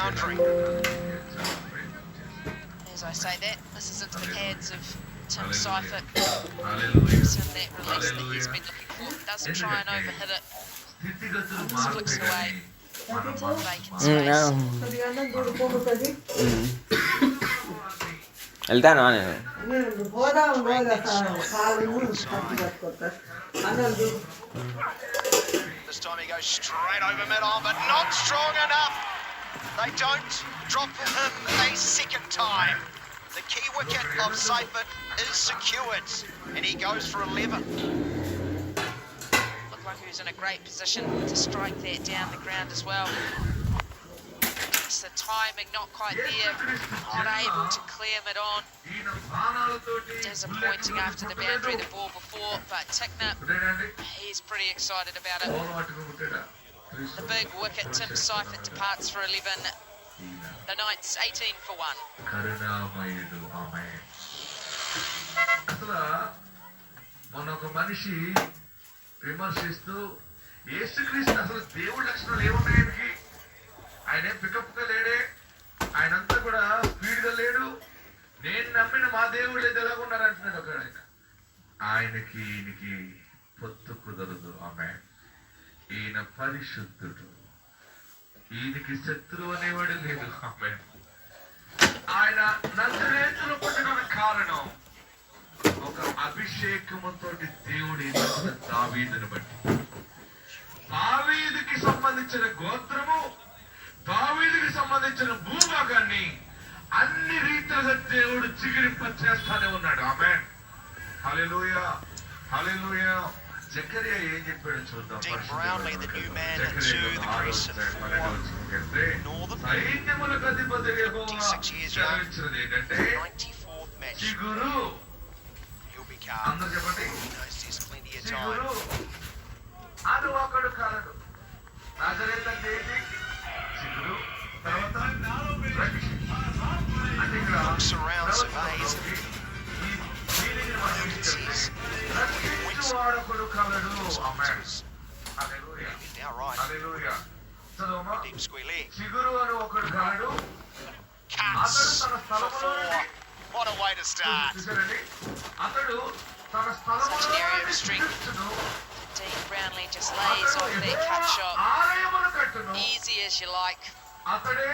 boundary. As I say that, this is into the hands of Tim Seifert. Gives him that release that he's been looking for. Doesn't try and overhit it. Just flicks it away. Vacant space. వెళ్తాను నేను This time he goes straight over mid-on, but not strong enough. They don't drop him a second time. The key wicket of Seifert is secured, and he goes for 11. Looked like he was in a great position to strike that down the ground as well. It's the timing not quite there, not able to clear mid-on. Disappointing after the boundary the ball before, but Tickner, he's pretty excited about it. The big wicket, Tim Seifert departs for 11. The Knights 18 for 1. అసలు మొన్న ఒక మనిషి విమర్శిస్తూ యేసుక్రీస్తు అసలు దేవుడి లక్షణాలు ఏమున్నాయి, ఆయన పికప్ గా లేడే, ఆయనంతా కూడా స్పీడ్ గా లేడు, నేను నమ్మిన మా దేవుడు అయితే ఎలాగ ఉన్నారు అంటున్నాడు ఒక ఆయనకి ఈయనకి పొత్తు కుదరదు. ఆమె ఈయన పరిశుద్ధుడు, ఈయనకి శత్రువు అనేవాడు లేదు. ఆమె ఆయన నజరేతులు పుట్టడానికి కారణం ఒక అభిషేకముతో దేవుడి దావీదుని బట్టి. దావీదుకి సంబంధించిన గోత్రము, దావీదుకి సంబంధించిన భూభాగాన్ని అన్ని రీతిగా దేవుడు చిగిరింప చేస్తానే ఉన్నాడు. ఆమేన్, హల్లెలూయా, హల్లెలూయా. జకరియా ఏం చెప్పాడు చూద్దాం. సైన్యములకు అధిపతి సెలవిచ్చినది ఏంటంటే చిగురు. అందరూ చెప్పండి, చిగురు అని ఒకడు కలడు. నజరేతు అంటే ఏంటి? చిగురు. తర్వాత అంటే ఇక్కడ రక్షించువాడొకడు కలడు. చిగురు అని ఒకడు కలడు. అతడు తన స్థలములో అతడు తన స్థలములో Dean Brownlee just lays off that cut shot. Easy as you like. అతడే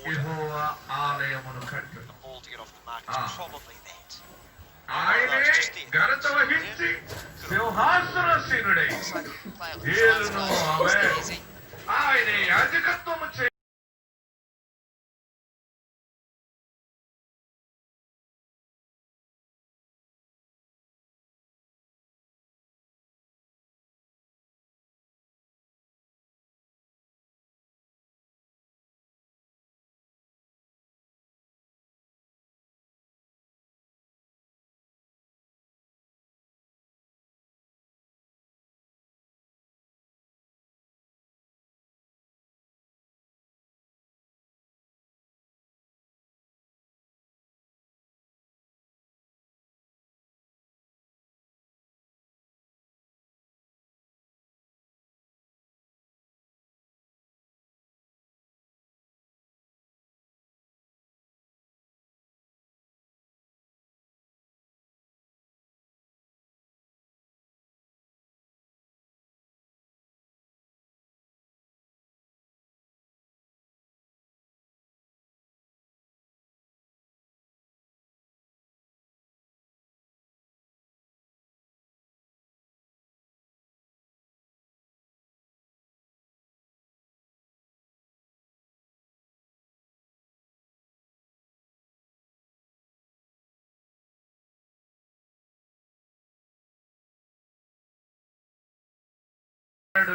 యెహోవా ఆలయమును కట్టును. The ball to get off the mark is probably that. ఆయనే ఘనత వహించి సింహాసనాసీనుడై ఏలును. ఆమేన్. ఆయనే అధికత్వము చే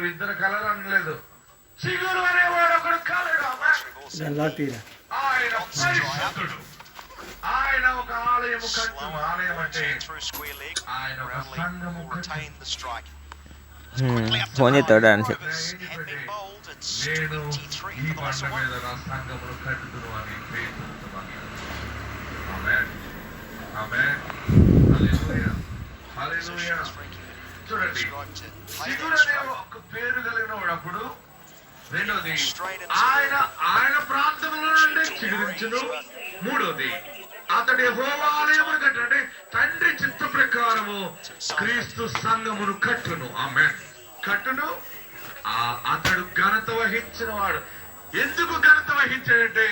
ఇద్దరు కలలు అనలేదు. చిగురు అనేవాడు ఒకడు కలడు. ఆయన పరిశుద్ధుడు. ఆయన ఒక ఆలయము కట్టు. ఆలయం అంటే ఆయన ఒక సంఘము కట్టు. ఫోన్ చేస్తాడు అని చెప్పి నేను ఈ బండ మీద నా సంఘమును కట్టుదును అని పేర్కొంటున్నాను. ఆమేన్, ఆమేన్, హల్లెలూయా, హల్లెలూయా. చూడండి, చిగురు అనే ఒక పేరు కలిగిన వాడప్పుడు రెండోది Straight into ఆయన ప్రాంతంలో నుండి చిగురించును. మూడోది అతడు యెహోవా ఆలయమును కట్టును. తండ్రి చిత్త ప్రకారము క్రీస్తు సంఘమును కట్టును. ఆమేన్. కట్టును. అతడు ఘనత వహించిన వాడు. ఎందుకు ఘనత వహించాడంటే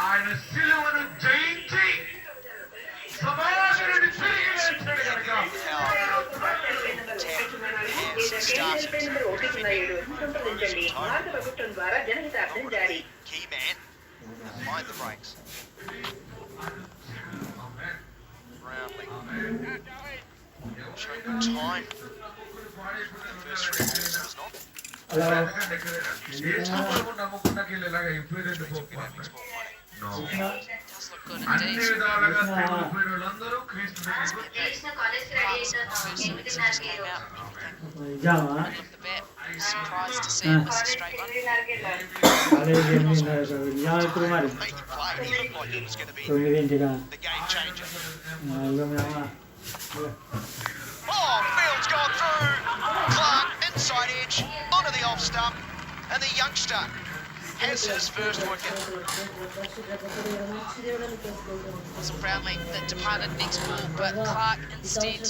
ఆయన శిలువను జయించి సమాజాన్ని తిరిగి లేచాడు కనుక. Key man, mind the brakes. Brownlee. Showing good time. The first three balls was not. అన్ని విధాలుగా శ్రమపడిన వాళ్ళందరూ క్రీస్తు Surprised to see it was a straight one. He looked like he was going to be the game changer. Oh, Field's gone through. Clark, inside edge, onto the off stump, and the youngster has his first wicket. Wasn't Brownlee that departed next ball, but Clark instead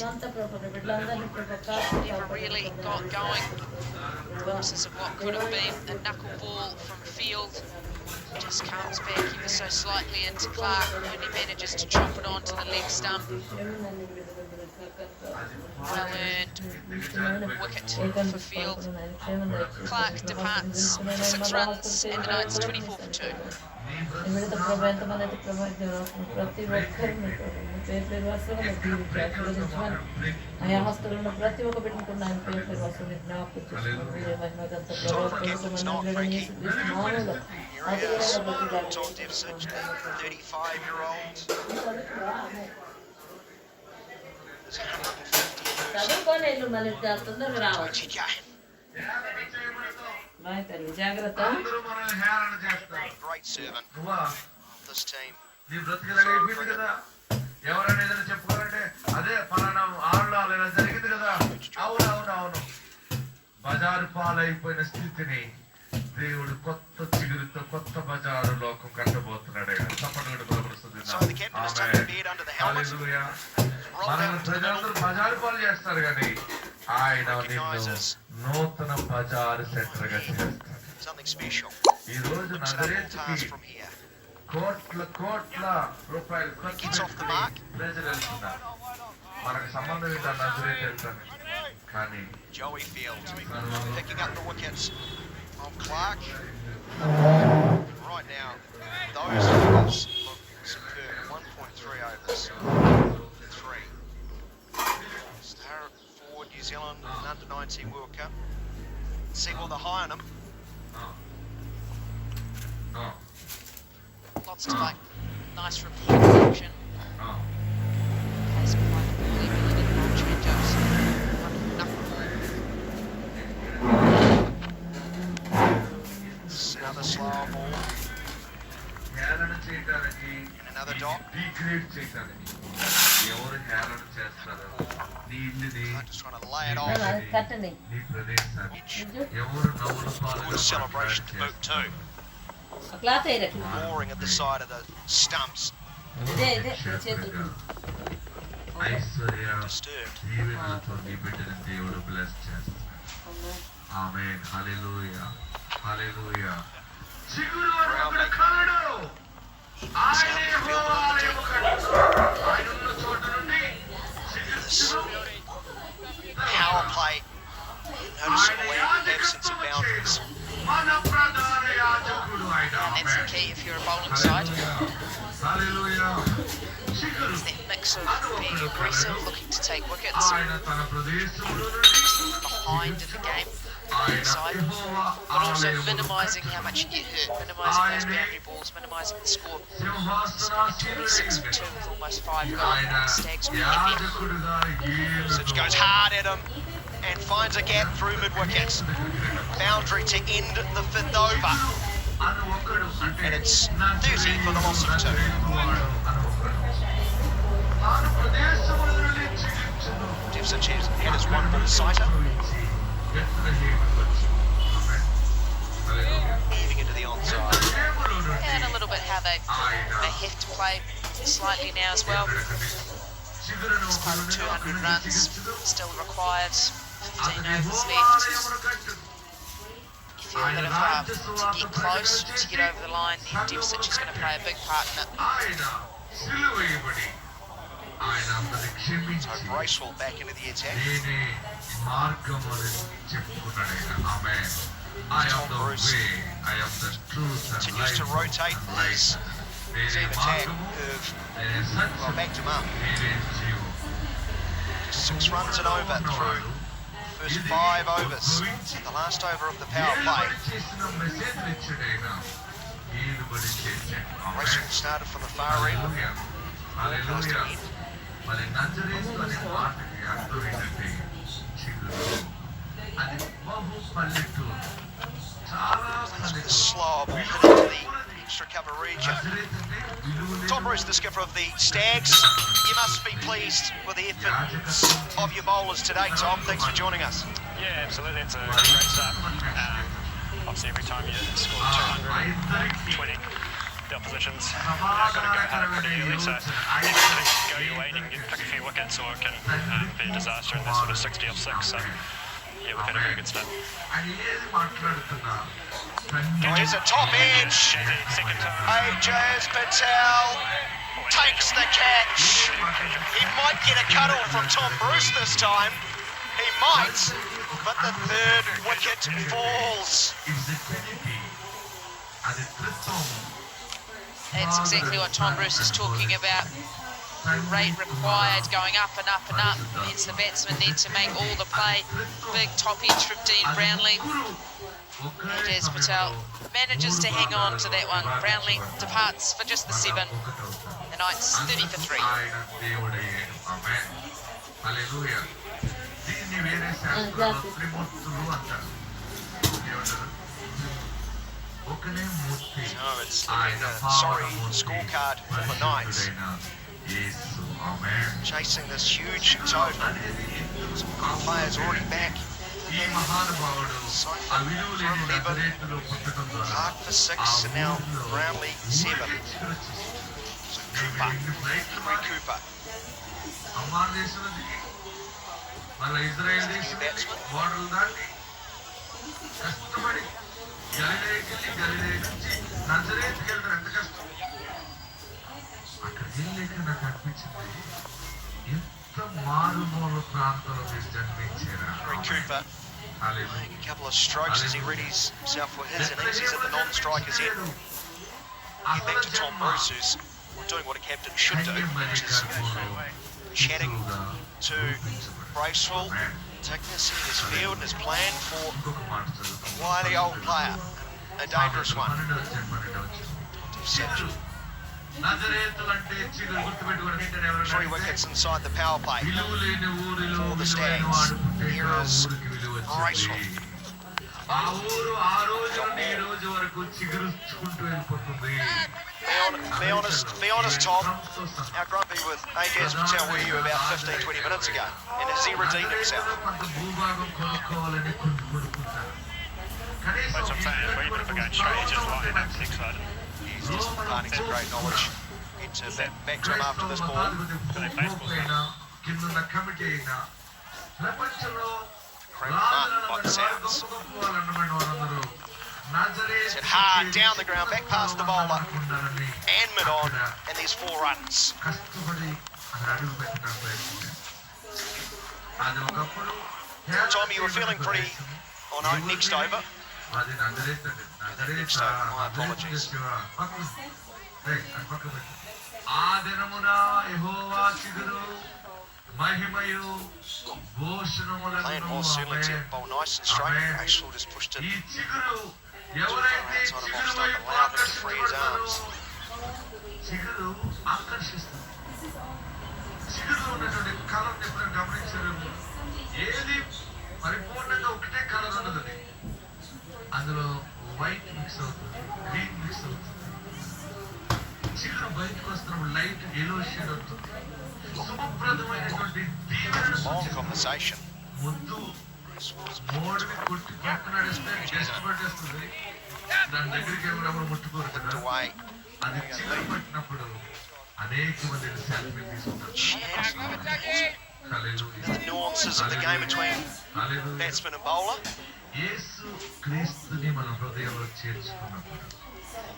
never really got going. Glimpses of what could have been a knuckle ball from field. Just comes back ever so slightly into Clark when he manages to chop it onto the leg stump. Well earned wicket for field. Clark departs for 6 runs and the Knights 24 for 2. Tom Devsich, 35-year-old. There's 150 అందరూ మనల్ని హేళన చేస్తారు. Great servant. నువ్వా This team. నీ బ్రతికిలాగా అయిపోయింది కదా. ఎవరైనా ఏదైనా చెప్పుకోవాలంటే అదే పలానా ఆరులో అలా జరిగింది కదా. అవును బజారు పాలైపోయిన స్థితిని దేవుడు కొత్త చిగురుతో కొత్త బజారు లోకం కట్టబోతున్నాడు. తప్పకుండా మనల్ని ప్రజలందరూ బజారు పాలు చేస్తారు కానీ ఆయన నిన్ను నూతన బజారు సెంటర్ గా చేస్తారు. ఈ రోజు నజరేతుకి కోట్ల రూపాయలు ఖర్చు ప్రజలు వెళ్తున్నారు. మనకు సంబంధం ఏంటో నజరేతు వెళ్తాను కానీ Joey Field picking up the wickets from Clark. Right now, those overs look superb. 1.3 overs. 3. Star forward New Zealand under-19 World Cup. See what they're high on them. Lots to like. Nice repeat action. Has quite a ball ability to change-ups. Another slow ball. హేళన చేయడానికి And another dot. Degrade చేయడానికి ఎవరు హేళన చేస్తారు? నీ ఇల్లుని Just trying to lay it off. నీ ప్రదేశాన్ని ఎవరు నవ్వుల పాలుగా Good celebration to boot too. Roaring at the side of the stumps. Aishwarya Disturbed. దీవెనలతో నీ బిడ్డని దేవుడు బ్లెస్ చేస్తాడు. ఆమేన్. హల్లెలూయా హల్లెలూయా. చిగురు అక్కడ కలడు. ఆయనే యెహోవా ఆలయము కట్టును. ఆయన ఉన్న చోట నుండి చిగురు Power play. Noticeable absence of boundaries. మన ప్రధాన యాజకుడు ఆయన. That's the key if you're a bowling side. హల్లెలూయా. చిగురు It's that mix of being aggressive, looking to take wickets, ఆయన తన ప్రదేశములో నుండి behind in the game, ఆయన side, యెహోవా but also ఆలయము minimising how much you get hurt, minimising those boundary balls, minimising the score. 6 for 2 with almost 5 gone. ఆయన Stags will get there. యాజకుడుగా Such goes hard at him and finds a gap through mid-wickets. Boundary to end the 5th over. And it's 30 for the loss of 2. Jeff Sanchez had his one for the sighter. how they have to play slightly now as well. It's part of 200 runs still required, 15 overs left. You feel that if to get close, to get over the line, then Devsich is going to play a big part in it. So Bracewell back into the attack. Tom Bruce continues to rotate his team attack. Well, backed him up. Just 6 runs and over through the first 5 overs. So the last over of the power play. Bracewell started from the far end. Goes to end. The slow ball hit into the extra cover region. Tom Bruce, the skipper of the Stags. You must be pleased with the efforts of your bowlers today, Tom. Thanks for joining us. Yeah, absolutely. It's a great start. Obviously, every time you score 220, the opposition's got to go hard pretty early. So if it can go your way, and you can pick a few wickets, or it can be a disaster in this sort of 60 off 6. So yeah, we've had a very good start. There's a top edge. Second time. Ajaz Patel takes the catch. He might get a cuddle from Tom Bruce this time. He might, but the third wicket falls. That's exactly what Tom Bruce is talking about. Rate required, going up and up and up, means the batsmen need to make all the play. Big top edge from Dean Brownlee. Ajaz Patel manages to hang on to that one. Brownlee departs for just the 7. The Knights 30 for 3. So it's a sorry scorecard for the Knights. Chasing this huge total. Some good players already back. Cypher for 11, Clark for 6, and now Brownlee 7. So Cooper, Cric Cooper. Cric Cooper making a couple of strokes as he readies himself for his innings. He's at the non-strikers end. Get back to Tom Bruce, who's doing what a captain should do, which is chatting to Bracewell, taking us in his field and his plan for a wily old player, a dangerous one. 3 wickets inside the power play for the Stags. Here is Bracewell. Be honest, Tom. How grumpy with Ajaz Patel were you about 15-20 minutes ago? And has he redeemed himself? That's what I'm saying. Even if we're going straight, he's just lighting up, excited. He's just imparting some great knowledge into that. Back to him after this ball. Cramped up by the sounds. He's hit hard down the ground, back past the bowler, and mid-on, and there's 4 runs. Tom, you were feeling pretty on next over. Next over, my apologies. Playing more certainly to bowl nice and straight. Bracewell just pushed it too far outside of off stump, allowed him to free his arms. అందులో white mix అవుతుంది, green mix అవుతుంది. చిగురు బయటకు వస్తున్నప్పుడు light yellow shade అవుతుంది. శుభప్రదమైనటువంటి conversation. ముద్దు మోడిని కొట్టి పక్కన నడిస్తే జస్ట్ పట్టేస్తుంది. దాని దగ్గరికి ఎవరెవరు ముట్టుకోరు కదా. అది చిగురు పట్టినప్పుడు అనేక మంది సెల్ఫీలు తీసుకుంటారు. The nuances of the game between batsman and bowler. యేసు క్రీస్తుని మన హృదయంలో చేర్చుకున్నప్పుడు,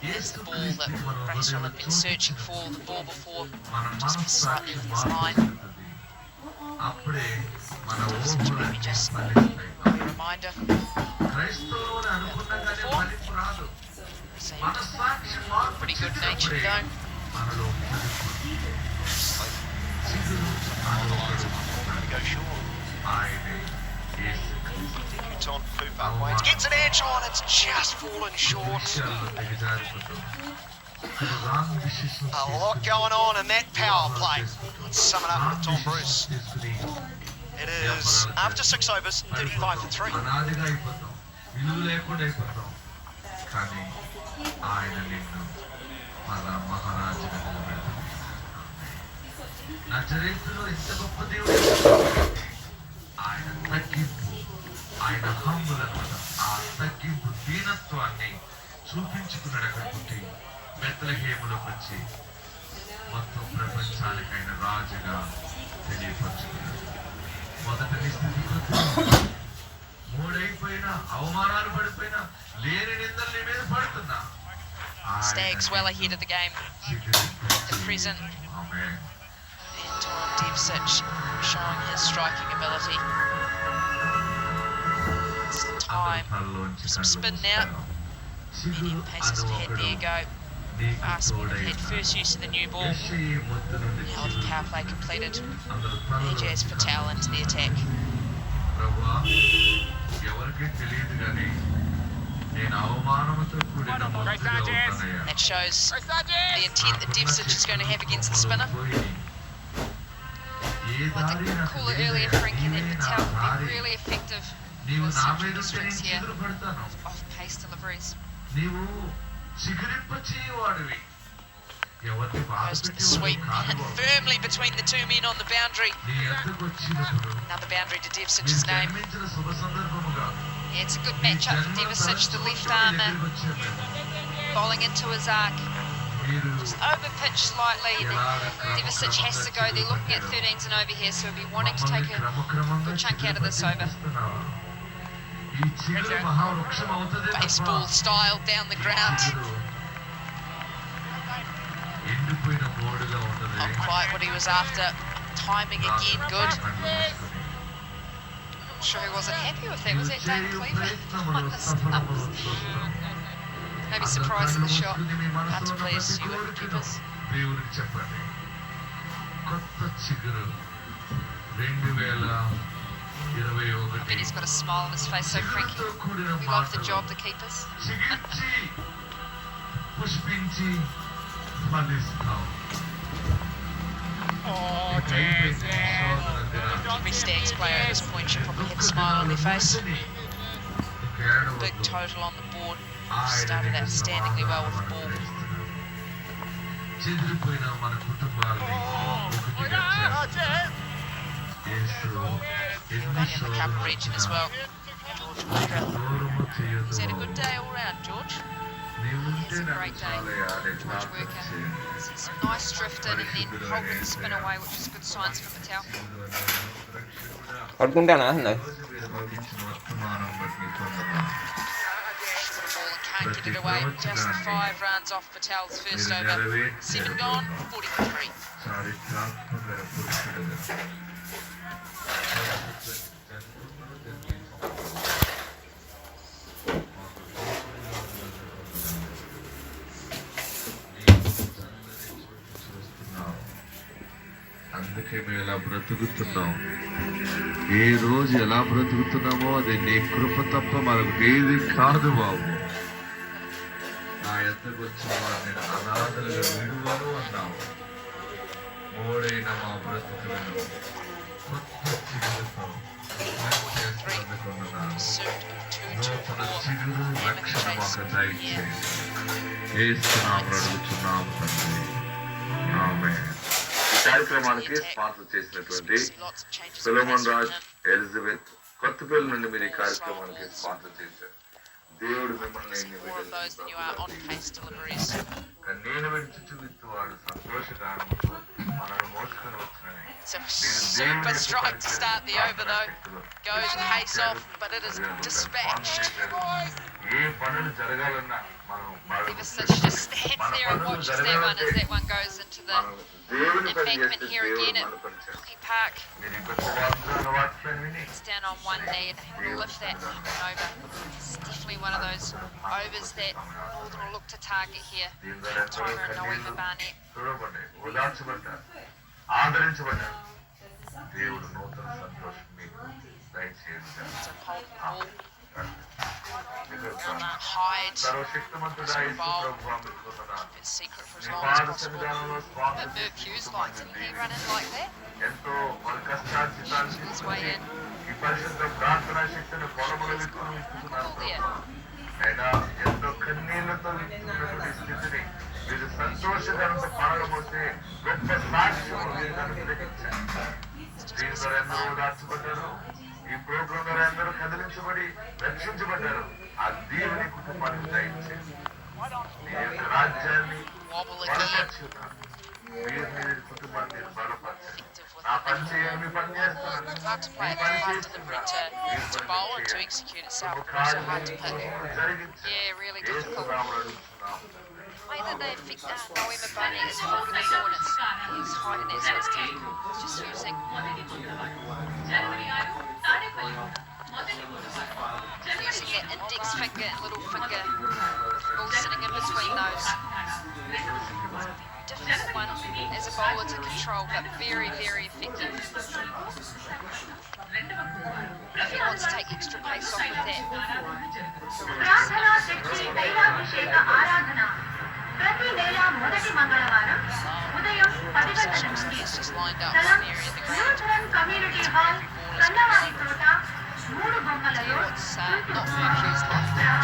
There's the ball that మన Rachel హృదయంలో had been searching for, the ball before, మన just slightly మనస్సాక్షి off his మార్పు line. చెందుతుంది. అప్పుడే మన ఊహలన్నీ Just ఫలిస్తాయి. a reminder. క్రైస్తవులు అనుకున్నగానే ఫలింపు రాదు. Seemed మనస్సాక్షి మార్పు pretty good natured చెందినప్పుడే though. మనలో ఫలింపు. చిగురు మనలో ఫలింపు. Go short. ఆయనే యేసు క్రీస్తు. Newton, poop up weights. Gets an edge on. It's just fallen short. విషయాల్లో దిగజారిపోతాం. Wrong decisions A lot going on in that power play. Let's sum it up with Tom Bruce. తీసుకుని It is after 6 overs, 35 for 3. అనాదిగా అయిపోతాం, విలువ లేకుండా అయిపోతాం. కానీ ఆయన నిన్ను మళ్ళా మహారాజుగా నిలబెడతాడు. నా చరిత్రలో ఎంత గొప్ప దేవుడు. ఆయన తగ్గింపు, ఆయన హంబుల్ అన్నమాట. ఆ తగ్గింపు దీనత్వాన్ని చూపించుకున్నాడు. అక్కడ పుట్టి బెత్లెహేములోకి వచ్చి మొత్తం ప్రపంచానికి ఆయన రాజుగా తెలియపరుచుకున్నాడు. మొదటి స్థితి మూడైపోయినా, అవమానాలు పడిపోయినా, లేని నిందలు నీ మీద పడుతున్నా, Stags well ahead of the game. The present. Anton Devsic showing his striking ability. It's time for some spin now. Medium paces of head, there you go. Fast speed of head, first use of the new ball. Now the power play completed. AJ's Patel into the attack. ఎవరికి తెలియదు కానీ నేను అవమానంతో కూడిన ముద్దుగా ఉన్నానయ్యా. That shows the intent that Devsic is going to have against the spinner. I think we call it earlier, Frank, and that Patel will be really effective నీవు with నా central మీద districts here, చిగురు పడతాను. off-pace deliveries. నీవు చిగురింప చేయవాడివి. ఎవరిని బాధ Goes to the పెట్టేవాడు sweep, కాదు. firmly between the two men on the boundary. నీ ఎద్దకు వచ్చినప్పుడు Another boundary to నీ Devsic's name. జన్మించిన శుభ సందర్భముగా Yeah, it's a good matchup for Devsic, the left armer, bowling into his arc. మీరు Just over pitch slightly. Devsic has to go. They're looking at 13s and over here, so he'll be wanting to take a good chunk out of this over. ఈ చిగురు మహావృక్షం అవుతుంది తప్ప Baseball style down the ground. ఎండిపోయిన మోడుగా ఉండదు. Not quite what he was after. Timing again good. I'm sure he wasn't happy with that. Was that Dave Cleaver? On the stumps. Maybe surprised at the shot. Hard to please you with the keepers. దేవుడికి చెప్పండి. కొత్త చిగురు I bet he's got a smile on his face, so Cric. We love the job, the keepers. చిగిర్చి పుష్పించి ఫలిస్తాం. Every Stags player at this point should probably have a smile on their face. Big total on the board. Started outstandingly well with the ball. చెదిరిపోయిన మన కుటుంబాలని ఒకటిగా చేస్తాం. యేసు ఎన్ని Running in the Cup region as well. George Walker. దూరము చేయదు. He's had a good day all round, George. నీవుంటే It's a నాకు great day. చాలయ్యా, నేను George జ్ఞాపకం Worker. చేయి. Some nice drift in and then holding the spin away, which is good signs for Patel. పడుకుంటానా అన్న రోజు మీరు పంపించిన వర్తమానం బట్టి నీకు వందనాలు. Short a ball and can't get it away. Just 5 runs off Patel's first over. 7 gone, 43. చారిత్రాత్మక పురుషుడుగా అందుకే మేము ఇలా బ్రతుకుతున్నాం. ఏ రోజు ఎలా బ్రతుకుతున్నామో అది నీ కృప తప్ప మనకు ఏది కాదు బాబు. నా ఎద్దకు వచ్చిన వారిని అనాథలుగా విడువను అన్నావు. మోడైన మా బ్రతుకులను కొత్త చిగురుతో అందుకున్నాను. Pursuit of 2 to నూతన 4. చిగురు రక్షణ మాకు దయచేసి ఏస్తున్నాము అడుగుతున్నాము తండ్రి. ఆమేన్. ఈ కార్యక్రమానికి స్పాన్సర్ చేసినటువంటి Lots of changes. Solomon Raj, Elizabeth Kothapalli నుండి మీరు ఈ కార్యక్రమానికి స్పాన్సర్ చేశారు. దేవుడు I think మిమ్మల్ని there's more of those than you are on-pace deliveries. నేను విడిచి విత్తువాడు సంతోషగానముతో మనను మోసుకొని వచ్చినని. It's a super strike to start the over though. Goes pace off, but it is dispatched. ఏ పనులు జరగాలన్నా మనం Ever since she just stands there and watches that one as that one goes into the embankment here again at Cric Park. మీరు ఈ గొప్ప వాగ్దానాన్ని విని It's down on one knee and he'll lift that one over. It's definitely one of those overs that Northern will look to target here. Timer and Noema Barnett. చూడబడ్డాయి, ఓదార్చబడ్డారు, ఆదరించబడ్డారు. దేవుడు నూతన సంతోషం మీకు దయచేయను. It's a hold the ball. Hide. సర్వశక్తిమంతుడా యేసు ప్రభువా మీకు వందనాలు. It's secret for as నీ long పాద as possible. సన్నిధానంలో స్వాగతం But Merv Hughes likes it. He run in like that. ఎంతో వారి కష్టార్జితాన్ని His way తీసుకుని in. ఈ పరిశుద్ధ ప్రార్థనా శక్తిని పొలములు విత్తును ఇస్తున్నారు. There. అయినా ఎంతో కన్నీళ్లతో విత్తున్నటువంటి స్థితిని మీరు సంతోషకరంతో పాడబోతే గొప్ప సాక్ష్యం మీరు అనుగ్రహించారు. దీని ద్వారా ఎందరో దాచబడ్డారు. ఈ ప్రోగ్రాం ద్వారా ఎందరో కదిలించబడి రక్షించబడ్డారు. ఆ దేవుని కుటుంబానికి దయచేసి మీ యొక్క రాజ్యాన్ని Wobble again. బలపరుచున్నారు. మీరు మీ కుటుంబాన్ని మీరు బలపరచండి. నా పని చేయండి, మీ పని చేస్తున్నాను. Hard to play. Me It's పని hard delivery చేస్తున్నాను. to bowl and to execute itself, but also hard to pick. Yeah, really difficult. The way that they affect Noema Barnett is holding the ball and he's hiding it, so it's difficult. It's just using that index finger and little finger, ball sitting in between those. Difficult one as a bowler to control, but very, very effective. If he wants to take extra pace off with that, ప్రార్థనా శక్తి దైవాభిషేక ఆరాధన ప్రతి నెల మొదటి మంగళవారం ఉదయం 10 గంటల నుండి it's just lined up స్థలం one area of the ground. Neutron community hall Kannavari Thota 3 బొమ్మలలో It's not Merv Hughes like that.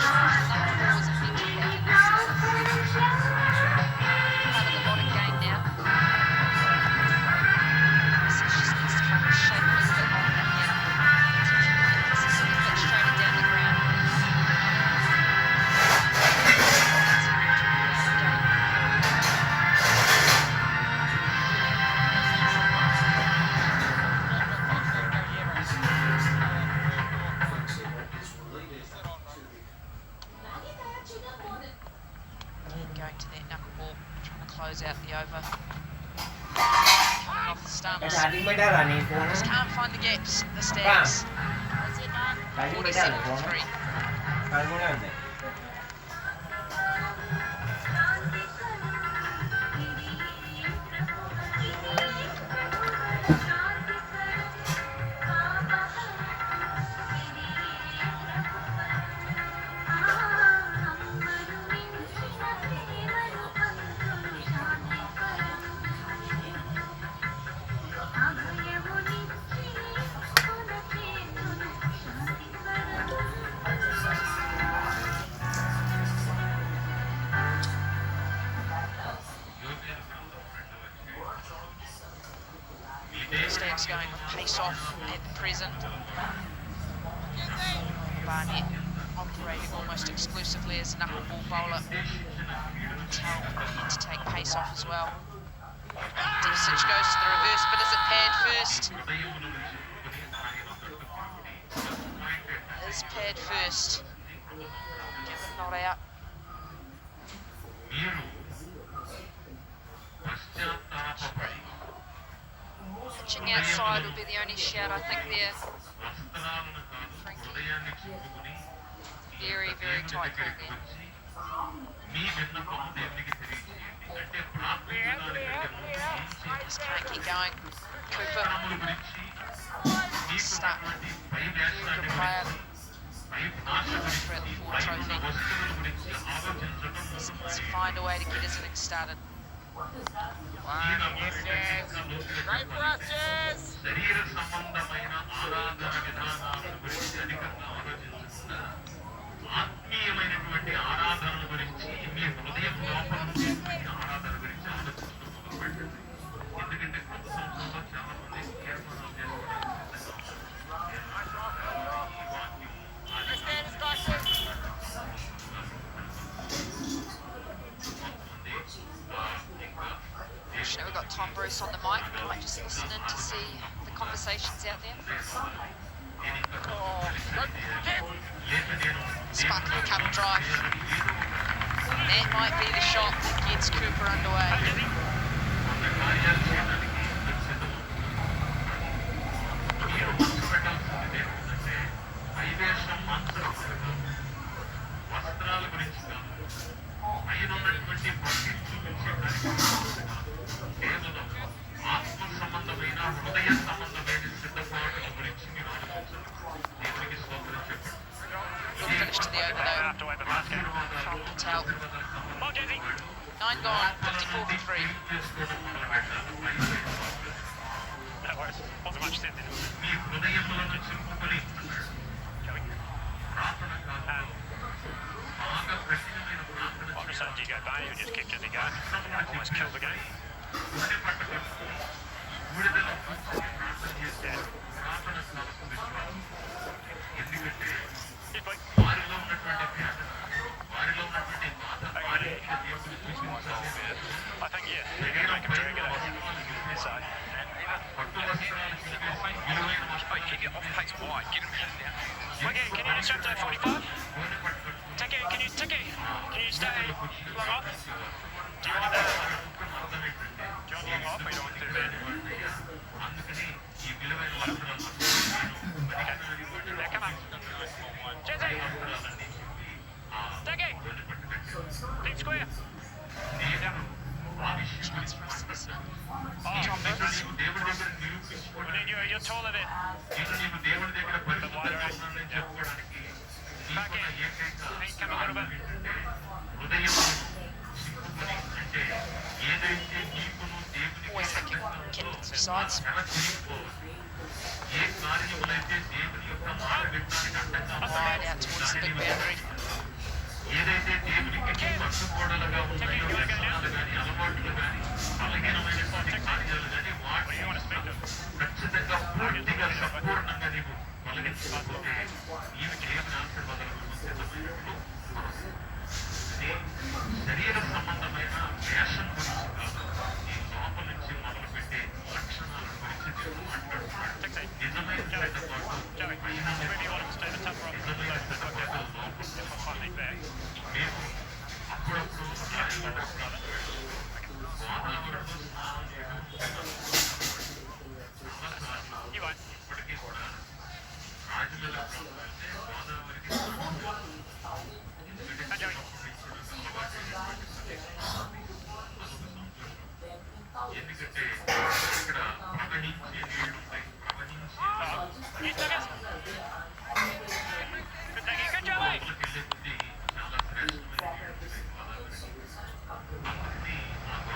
Another balls and bench here. Part of the modern game now. So she just needs to hold the shape a little bit longer here. This is sort of a bit straighter down the ground. Going to that knuckle ball, trying to close out the over. Coming off the stumps. Starting better running corner. Just can't find the gaps, the stacks. Starting 47 better for corner. 3. Calculate. Stacks going with pace off at the present. Barnett operating almost exclusively as a knuckleball bowler. Tell prepared to take pace off as well. Dipsich goes to the reverse, but is it paired first? Is paired first. Give it not out. Pitching outside will be the only shout I think there. Frankie. Very, very tight call there. Just can't keep going. Cooper. Stuck. Very good player. For the Ford Trophy. Just needs to find a way to get his innings started. శరీర సంబంధమైన ఆరాధన విధానాల గురించి అధికంగా ఆలోచిస్తున్న ఆత్మీయమైనటువంటి ఆరాధనల గురించి మీ హృదయం లోపల నుంచి ఆరాధన గురించి ఆలోచిస్తూ మొదలుపెట్టండి. ఎందుకంటే కొత్త సంవత్సరంలో చాలా మంది తీర్మానాలు చేసుకోవడానికి సిద్ధంగా ఉన్నారు. ఈ వాక్యం listening to see the conversations out there. Sparkling cover drive. That might be the shot that gets Cooper underway. Finish to the over though. Patel. 9 gone, 54 for 3. That works. Wasn't much said then. I'm just saying, do you go Barney who just kicked as he go? Almost killed the game. Yeah. I think, yeah, you're going to make him drag it out. So. Okay, can you disrupt that 45? Take it, can you stay long off? Do you want long off or you don't want to do that? Okay. Now come on. Jesse! Take it! Deep square! Chance for a citizen. Oh, we need you, you're taller there. The wider end. Yeah. Back in. Feet come a little bit. Always thinking get to the sides. Wide out towards the big boundary. What do you want to speak to? శరీర సంబంధమైన వేషం గురించి కాదు, ఈ లోపల నుంచి మొదలుపెట్టే లక్షణాల గురించి మాట్లాడుతున్నాడు. నిజమైన పాటు మేము అప్పుడప్పుడు గోదావరిలో స్నానం చేయడం ఇప్పటికీ కూడా రాజుల ప్రాంతాలంటే గోదావరికి ఎందుకంటే ఇక్కడ ప్రవహించే నీళ్లు ఉంటాయి, ప్రవహించే లోపలికి వెళ్ళే కొద్దీ చాలా శ్రేష్టమైన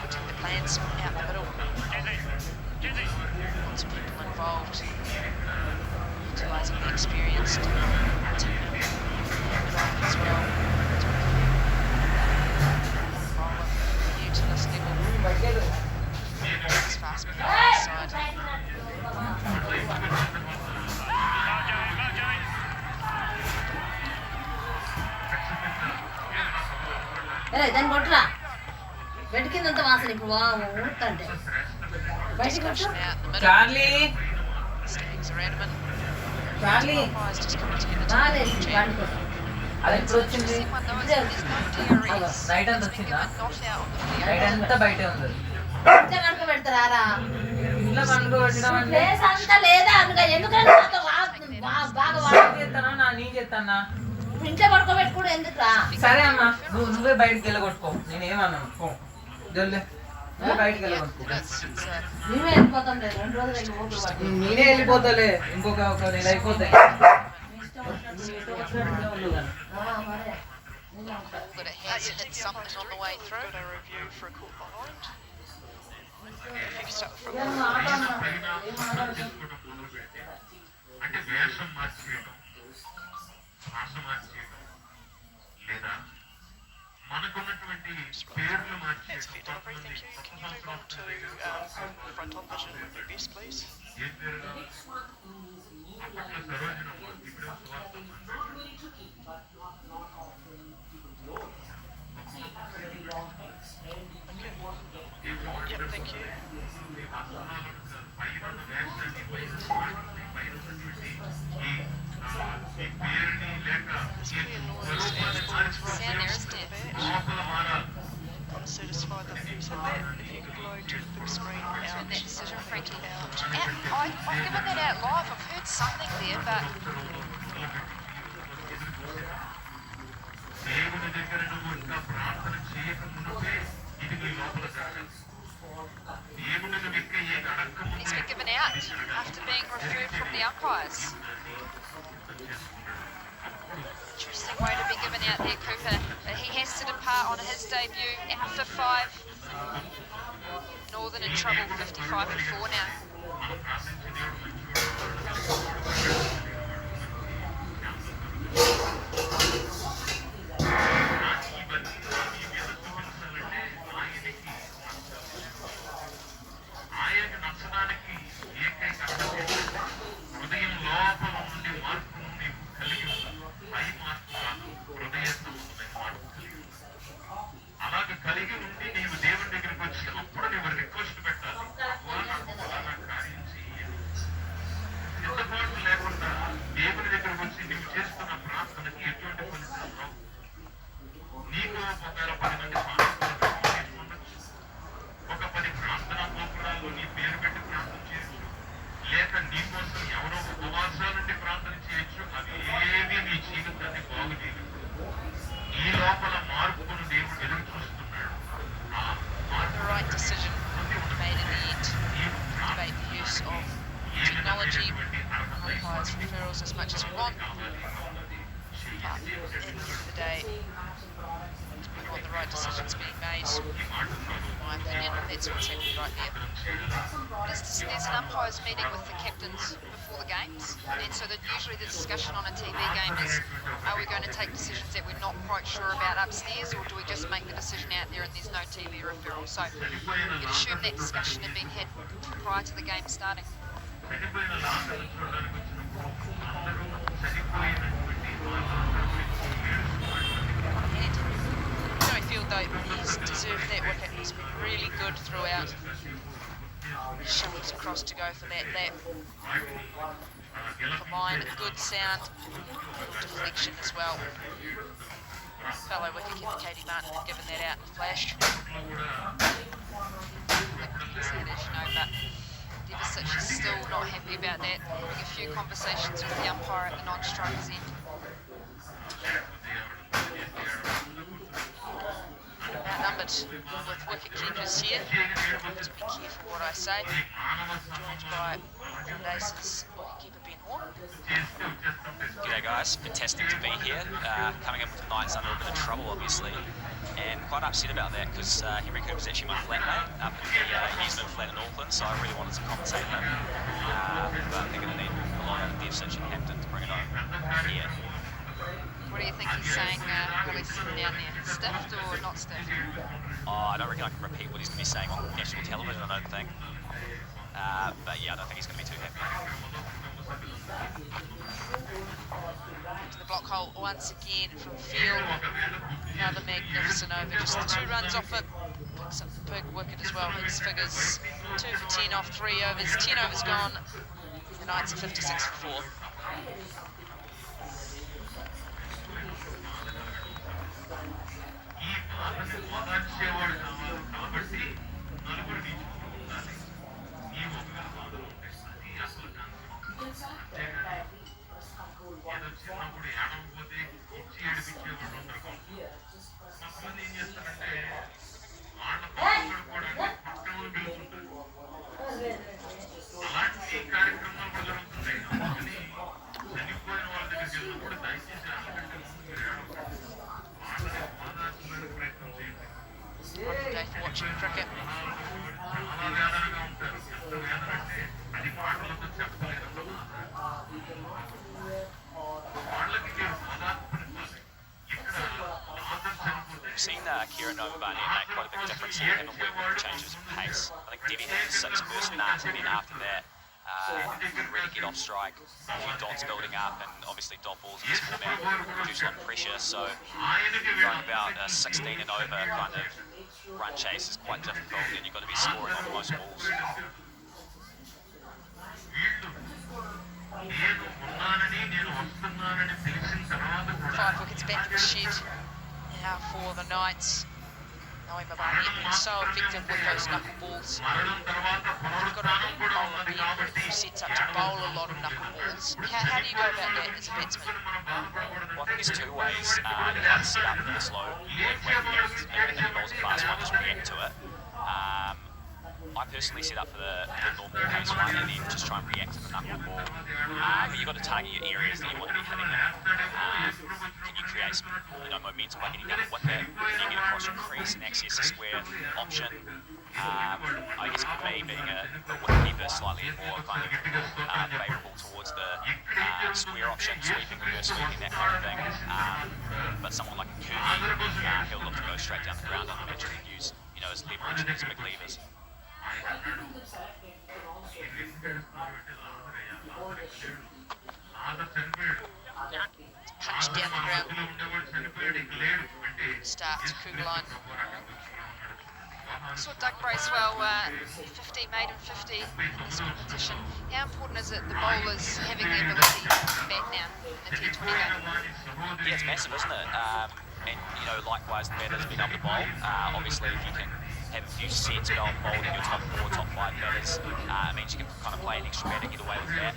Putting the plans out the middle. Lots of people involved. Utilising the experienced team as well. New to this level. It's fast moving on the side. దాన్ని కొట్టురా వెతికిందంత వాసన ఇప్పుడు ఊటంటే బయటికి కొట్టు Discussion out in the middle. Charlie Standings are adamant. Charlie Umpires just coming together to రాలేదు check. బండి కొట్టు అది ఎప్పుడు వచ్చింది Anyone knows that there's no DRS. Night అంతా It's been వచ్చిందా given not out on the field. Night అంతా బయటే ఉంది ఇంట్లో కనుక పెడతారా ఇంట్లో పండుకోవడం అంటే ప్లేస్ అంతా లేదా అందుక ఎందుకంటే నాతో బాగా వాడు చేస్తానా నేను చేస్తానా ఇంట్లో పడుకోబెట్టుకోడు ఎందుకురా సరే అమ్మా నువ్వే బయటికి వెళ్ళగొట్టుకో నేనేమన్నాను పో జల్దీ నువ్వే బయటికి వెళ్ళగొట్టుకో మేమే వెళ్ళిపోతాం లేదు 2 రోజులు వెళ్ళి ఊపిరి పట్టు. నేనే వెళ్ళిపోతాలే ఇంకొక ఒక నెల అయిపోతాయి మరే That it has hit something on the way through. Got a review for a call behind. Picks up from ఏమన్నా ఆట అన్నా? అంటే వేషం మార్చేయడం, భాష మార్చేయడం, లేదా మనకున్నటువంటి పేర్లు మార్చేయడం. కొంతమంది front on vision would be best, please. ఏం పేరు కావాలి? అప్పట్లో సరోజనమ్మ, ఇప్పుడే సువార్తమ్మ. ఒక Yep, thank you. It's pretty annoying Sound there, isn't it? unsatisfied that you said that. If you could go to the big screen, And ouch. that decision, Frankie. Ouch. I've given that out live. I've heard something there, but దేవుని దగ్గర నువ్వు ఇంకా ప్రార్థన చేయక మునుపే ఇది నీ లోపల జరగాలి. దేవుని నువ్వు ఇంకా ఏం అడక్క he's been given out after being referred from the umpires. Interesting way to be given out there, Cooper. But he has to depart on his debut, out for 5. Northern in trouble, 55-4 now. ఆయనకు నచ్చడానికి ఏకైక హృదయం లోపల నుండి మార్పును నీవు కలిగి ఉన్నావు. పై మార్పు కాదు, హృదయ సంబంధమైన మార్పు కలిగి ఉన్నావు. అలాగ కలిగి ఉండి నీవు దేవుని దగ్గరికి వచ్చి అప్పుడు నువ్వు రిక్వెస్ట్ పెట్టాలి. ప్రభువా, నాకు ఫలానా కార్యం చెయ్యాలి. సిద్ధపాటు లేకుండా దేవుని దగ్గరకు వచ్చి నీవు చేస్తున్న ప్రార్థనకి ఎటువంటి ఫలితం రావు. నీకు ఒకవేళ 10 మంది స్వామి ఉండొచ్చు. ఒక 10 ప్రార్థనా గోపురాల్లో నీ పేరు పెట్టి ప్రార్థన చేయొచ్చు. లేక నీ కోసం ఎవరో ఉపవాసాల నుండి ప్రార్థన చేయొచ్చు. అవి ఏవి నీ జీవితాన్ని బాగు చేయలేదు. ఈ లోపల మార్పును దేవుడు ఎదురు చూస్తున్నాడు. ఆ The right decision made in the end. Debate the use of technology and umpires referrals as much as we want. But at the end of the day, we want the right decisions being made. In my opinion, that's what's happening right there. There's an umpires meeting with the captains before the games, and so that usually the discussion on a TV game is, are we going to take decisions that we're not quite sure about upstairs, or do we just make the decision out there and there's no TV referral? So you'd assume that discussion had been had prior to the game starting. చనిపోయిన లాంఛనం చూడడానికి వచ్చినప్పుడు అందరూ చనిపోయినటువంటి వాళ్ళందరూ And Joey Field, though, he's deserved that wicket. He's been really good throughout. Shuttles across to go for that lap. For mine, good sound, good deflection as well. Fellow wicketkeeper Katie Martin had given that out in a flash. He's had, as you know, but Devasic is still not happy about that. Having a few conversations with the umpire at the non-strikers end. Outnumbered with wicket keepers here. Have to be careful what I say. Joined by Dace's wicketkeeper Ben Horn. G'day guys, fantastic to be here. Coming up with the Knights under a bit of trouble obviously, and quite upset about that because Henry Cooper's actually my flatmate up in the Eastman flat in Auckland, so I really wanted to compensate him. But they're going to need a lot of Devasic and Hampton to bring it on here. What do you think he's saying release him down there? Stiffed or not stiffed? Oh, I don't reckon I can repeat what he's going to be saying on national television, I don't think. But yeah, I don't think he's going to be too happy. To the block hole once again from field. Another magnificent over, just 2 runs off it. Picks up the big wicket as well, hits figures. 2 for 10 off 3 overs, 10 overs gone. The Knights are 56 for 4. ఈ బాధని ఓదార్చేవాడు కావాలి కాబట్టి నలుగురు నీ చుట్టూ ఉండాలి. ఈ ఒకవేళ బాధలు ఉంటాయి, అది అసలు కాన్సెప్ట్. అంతేగాని ఏదో చిన్నప్పుడు ఏడవకపోతే ఇచ్చి ఏడిపించేవాడు ఉండరు. కొంతమంది ఏం చేస్తారంటే వాళ్ళ పక్కన కూడా పక్కన పిలుచుంటారు. అలాంటి కార్యక్రమాలు కూడా జరుగుతున్నాయి. అందుకని చనిపోయిన వాళ్ళ దగ్గరికి వెళ్ళినప్పుడు దయచేసి వాళ్ళకంటే ముందు మీరు ఏడవకండి. వాళ్ళని ఓదార్చడానికి ప్రయత్నం చేయండి. Day for watching cricket. చాలా వేదనగా ఉంటారు. ఎంత వేదన అంటే అది మాటలతో చెప్పలేరు. వాళ్ళకి మీరు ఓదార్పునివ్వాలి. ఇక్కడ నాదం చనిపోతే We've seen Kieran Novabani make quite a big difference in the week with changes of pace. I think Devi had 6 first nut, and then after that really get off strike, a few dots building up, and obviously dot balls in this format produce a lot of pressure, so going about 16 and over kind of run chase is quite difficult, and you've got to be scoring on most balls. 5 wickets back in the shed now for the Knights. Noe Mabani been so effective with those knuckle balls. You've got a bowler there who sets up to bowl a lot of knuckle balls. How do you go about that as a batsman? Well, I think there's two ways. You can set up for the slow and if he bowls a fast one, just react to it. I personally set up for the normal pace one and then just try and react to the knuckle ball. But you've got to target your areas that you want to be hitting them. Can you create some momentum by getting down a wicket? Can you get across your crease and access a square option? I guess for me, being a wicketkeeper, slightly more kind of favourable towards the square option, sweeping, reverse sweeping, that kind of thing. But someone like a Cric, he'll look to go straight down the ground on the pitch and use his leverage and his big levers. Punch down the ground. Start to Kugelin. Saw Doug Bracewell 50, maiden 50 in this competition. How important is it the bowlers having the ability to bat now in the T20 game? Yeah, it's massive, isn't it? And likewise, the batters being able to bowl. Obviously, if you can have a few sets bowling your top 4, top 5 batters, it means you can kind of play an extra batter, get away with that.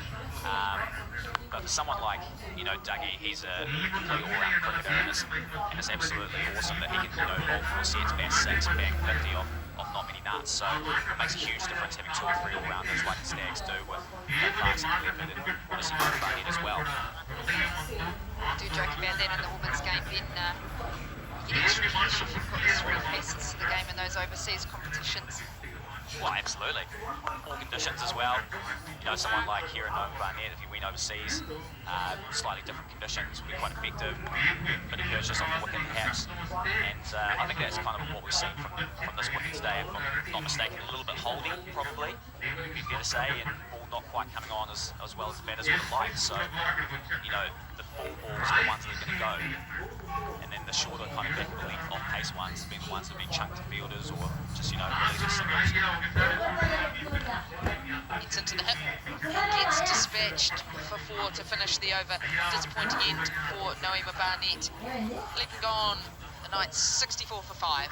But for someone like, Dougie, he's a complete all-round cricketer, and it's absolutely awesome that he can, bowl 4 sets, bat 6, bang 50 off not many nuts. So it makes a huge difference having 2 or 3 all-rounders like the Stags do with Clarkson and Leopard, and obviously Bucket as well. I do joke about that in the women's game, Ben. You get extra cash if you've got the 3 faces to the game in those overseas competitions. Well, absolutely. All conditions as well. Someone like here in Nova Barnett, if you win overseas, slightly different conditions, will be quite effective. Bit of purchase on the wicket perhaps. And I think that's kind of what we've seen from this wicket today, if I'm not mistaken. A little bit holdy, probably, would be fair to say, and ball not quite coming on as well as the batters would have liked. So, the full balls are the ones that are going to go. And then the shorter kind of back of the length off-pace ones have been the ones that have been chunked to fielders or just, really just singles. Gets into the hip, gets dispatched for 4 to finish the over. Disappointing end for Noe Barnett. Leaping on, the Knights 64 for 5.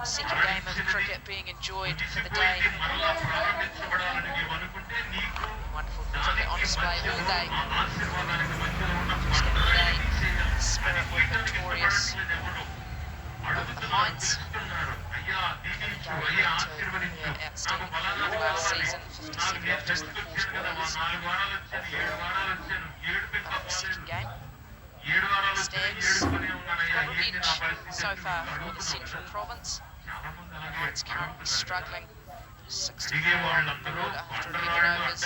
Second game of cricket being enjoyed for the day. Wonderful cricket on display all day. First game of the day, Spirit were victorious over the Hinds. Going into their outstanding performance last season, 57 off just the 40 balls. Over the second game. Stags got revenge so far for the Central Province. It's currently struggling. 64 on the board after 11 overs.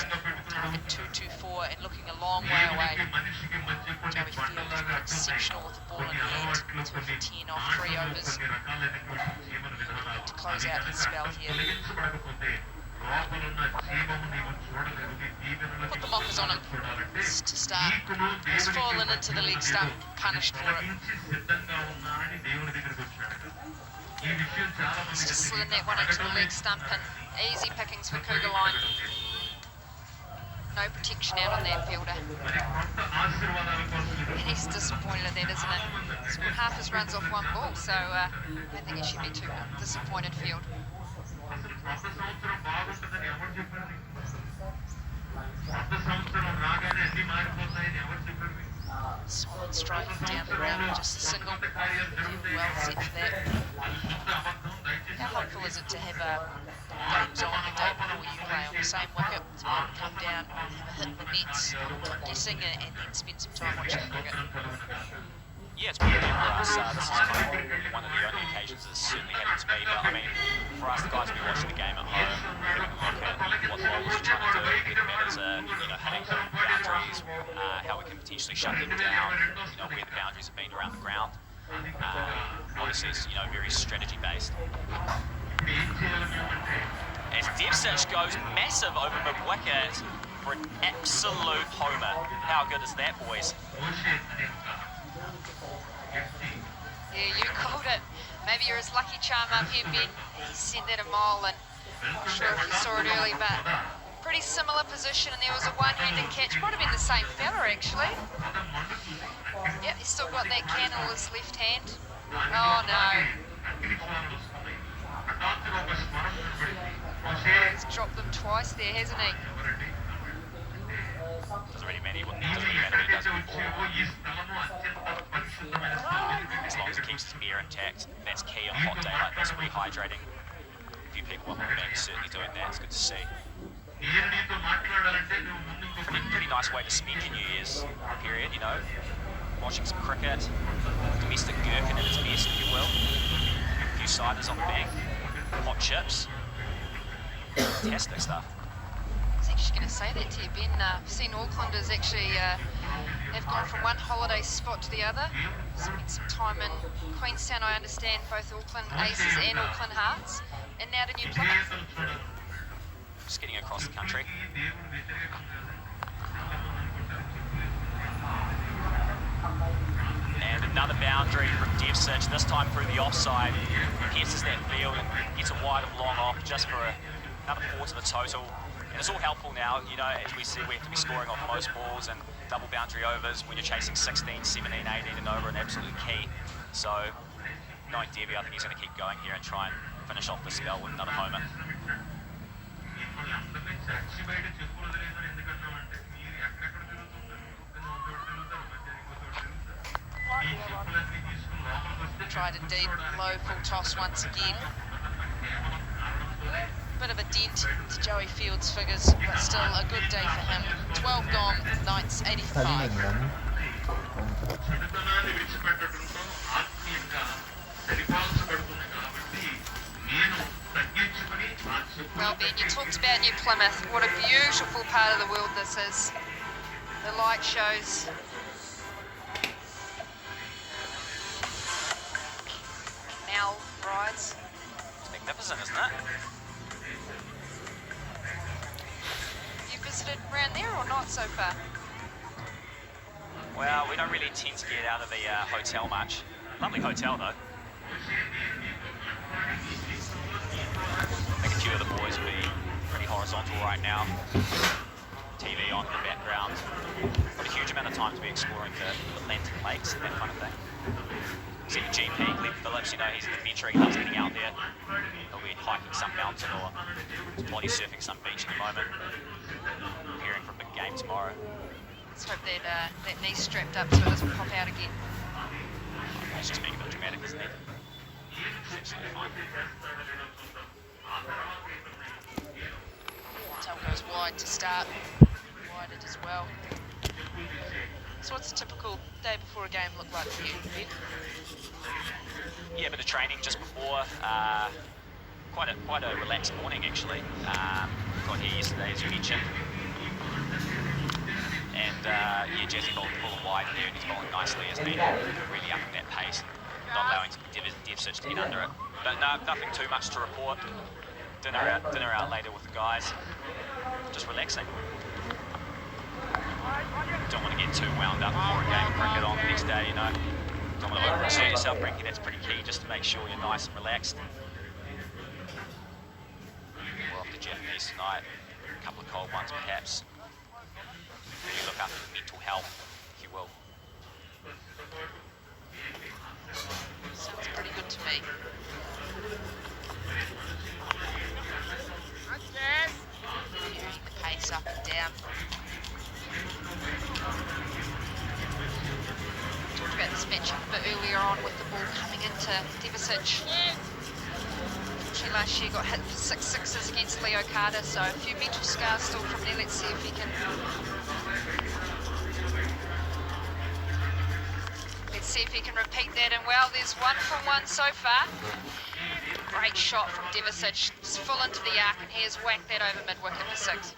Target 224 and looking a long way away. Joey Field has been exceptional with the ball in hand. 2 for 10 off 3 overs. To close out his spell here. Put the mockers on him to start. He's fallen into the leg stump, punished for it. He's just slid that one into the leg stump and easy pickings for Kugelin. No protection out on that fielder. And he's disappointed at that, isn't it? He's got half his runs off 1 ball, so I don't think he should be too disappointed, Field. Solid strike down the ground, just a single. Well set for that. How helpful is it to have games on the day before you play on the same wicket, to be able to come down, have a hit in the nets, I'm guessing, and then spend some time watching cricket? Yeah, it's pretty good for us. This is kind of one of the only occasions it's certainly happened to me. But I mean, for us, the guys will be watching the game at home, having a look at what the bowlers are trying to do, where the batters are, hitting boundaries, how we can potentially shut them down, where the boundaries have been around the ground. Obviously, it's very strategy based. As Devsich goes massive over mid-wicket for an absolute homer. How good is that, boys? Yeah, you called it. Maybe you're his lucky charm up here, Ben. He sent that a mile, and I'm not sure if you saw it early, but pretty similar position, and there was a one-handed catch. Might have been the same fella, actually. Yep, he's still got that can in his left hand. Oh, no. He's dropped them twice there, hasn't he? Doesn't really matter. Doesn't really matter what he does before. As long as he keeps his ear intact, that's key on a hot day like this. Rehydrating. A few people on the bank certainly doing that. It's good to see. Pretty nice way to spend your New Year's period, watching some cricket, domestic gherkin at its best, if you will. A few ciders on the bank, hot chips. Fantastic stuff. I was actually going to say that to you, Ben. I've seen Aucklanders actually have gone from one holiday spot to the other. Spent some time in Queenstown, I understand, both Auckland Aces and Auckland Hearts, and now to New Plymouth. Just getting across the country. And another boundary from Devsich, this time through the offside. Pierces that field and gets a wide of long off just for another 4 to the total. And it's all helpful now, as we see, we have to be scoring off most balls, and double boundary overs when you're chasing 16, 17, 18 and over are absolutely key. So, knowing Debbie, I think he's going to keep going here and try and finish off the spell with another homer. Tried a deep, low full toss once again. Bit of a dent to Joey Field's figures, but still a good day for him. 12 gone, Knights 85. Well, Ben, you talked about New Plymouth. What a beautiful part of the world this is. The light shows. Canal rides. It's magnificent, isn't it? You visited around there or not so far? Well, we don't really tend to get out of the hotel much. Lovely hotel, though. I think a few of the boys will be pretty horizontal right now. TV on in the background. Got a huge amount of time to be exploring the Atlantic lakes and that kind of thing. See the GP, Glenn Phillips, he's an adventurer, he loves getting out there. He'll be hiking some mountain or body surfing some beach at the moment. Preparing for a big game tomorrow. Let's hope that knee's strapped up so it doesn't pop out again. It's just being a bit dramatic, isn't it? It's absolutely fine. Tail goes wide to start. Wide it as well. So what's a typical day before a game look like for you, Ben? Yeah, a bit of training just before. Quite a relaxed morning actually. Got here yesterday as you mentioned. And Jazzy bowled full and wide here, and he's bowling nicely, isn't he? Really upping that pace, not allowing Devsich to get under it. But no, nothing too much to report. Dinner out later with the guys. Just relaxing. Don't want to get too wound up before a game of cricket on the next day, Don't want to overexert yourself, Frankie. That's pretty key, just to make sure you're nice and relaxed. We're off to Japanese tonight. A couple of cold ones, perhaps. You look after the mental health, if you will. Sounds pretty good to me. Varying the pace up and down. Talked about this matchup a bit earlier on with the ball coming into Devsich. unfortunately last year got hit for 6 sixes against Leo Carter, so a few mental scars still from there. Let's see if he can... Let's see if he can repeat that, and well, there's 1 from 1 so far. Great shot from Devicic, just full into the arc, and he has whacked that over mid-wicket for 6.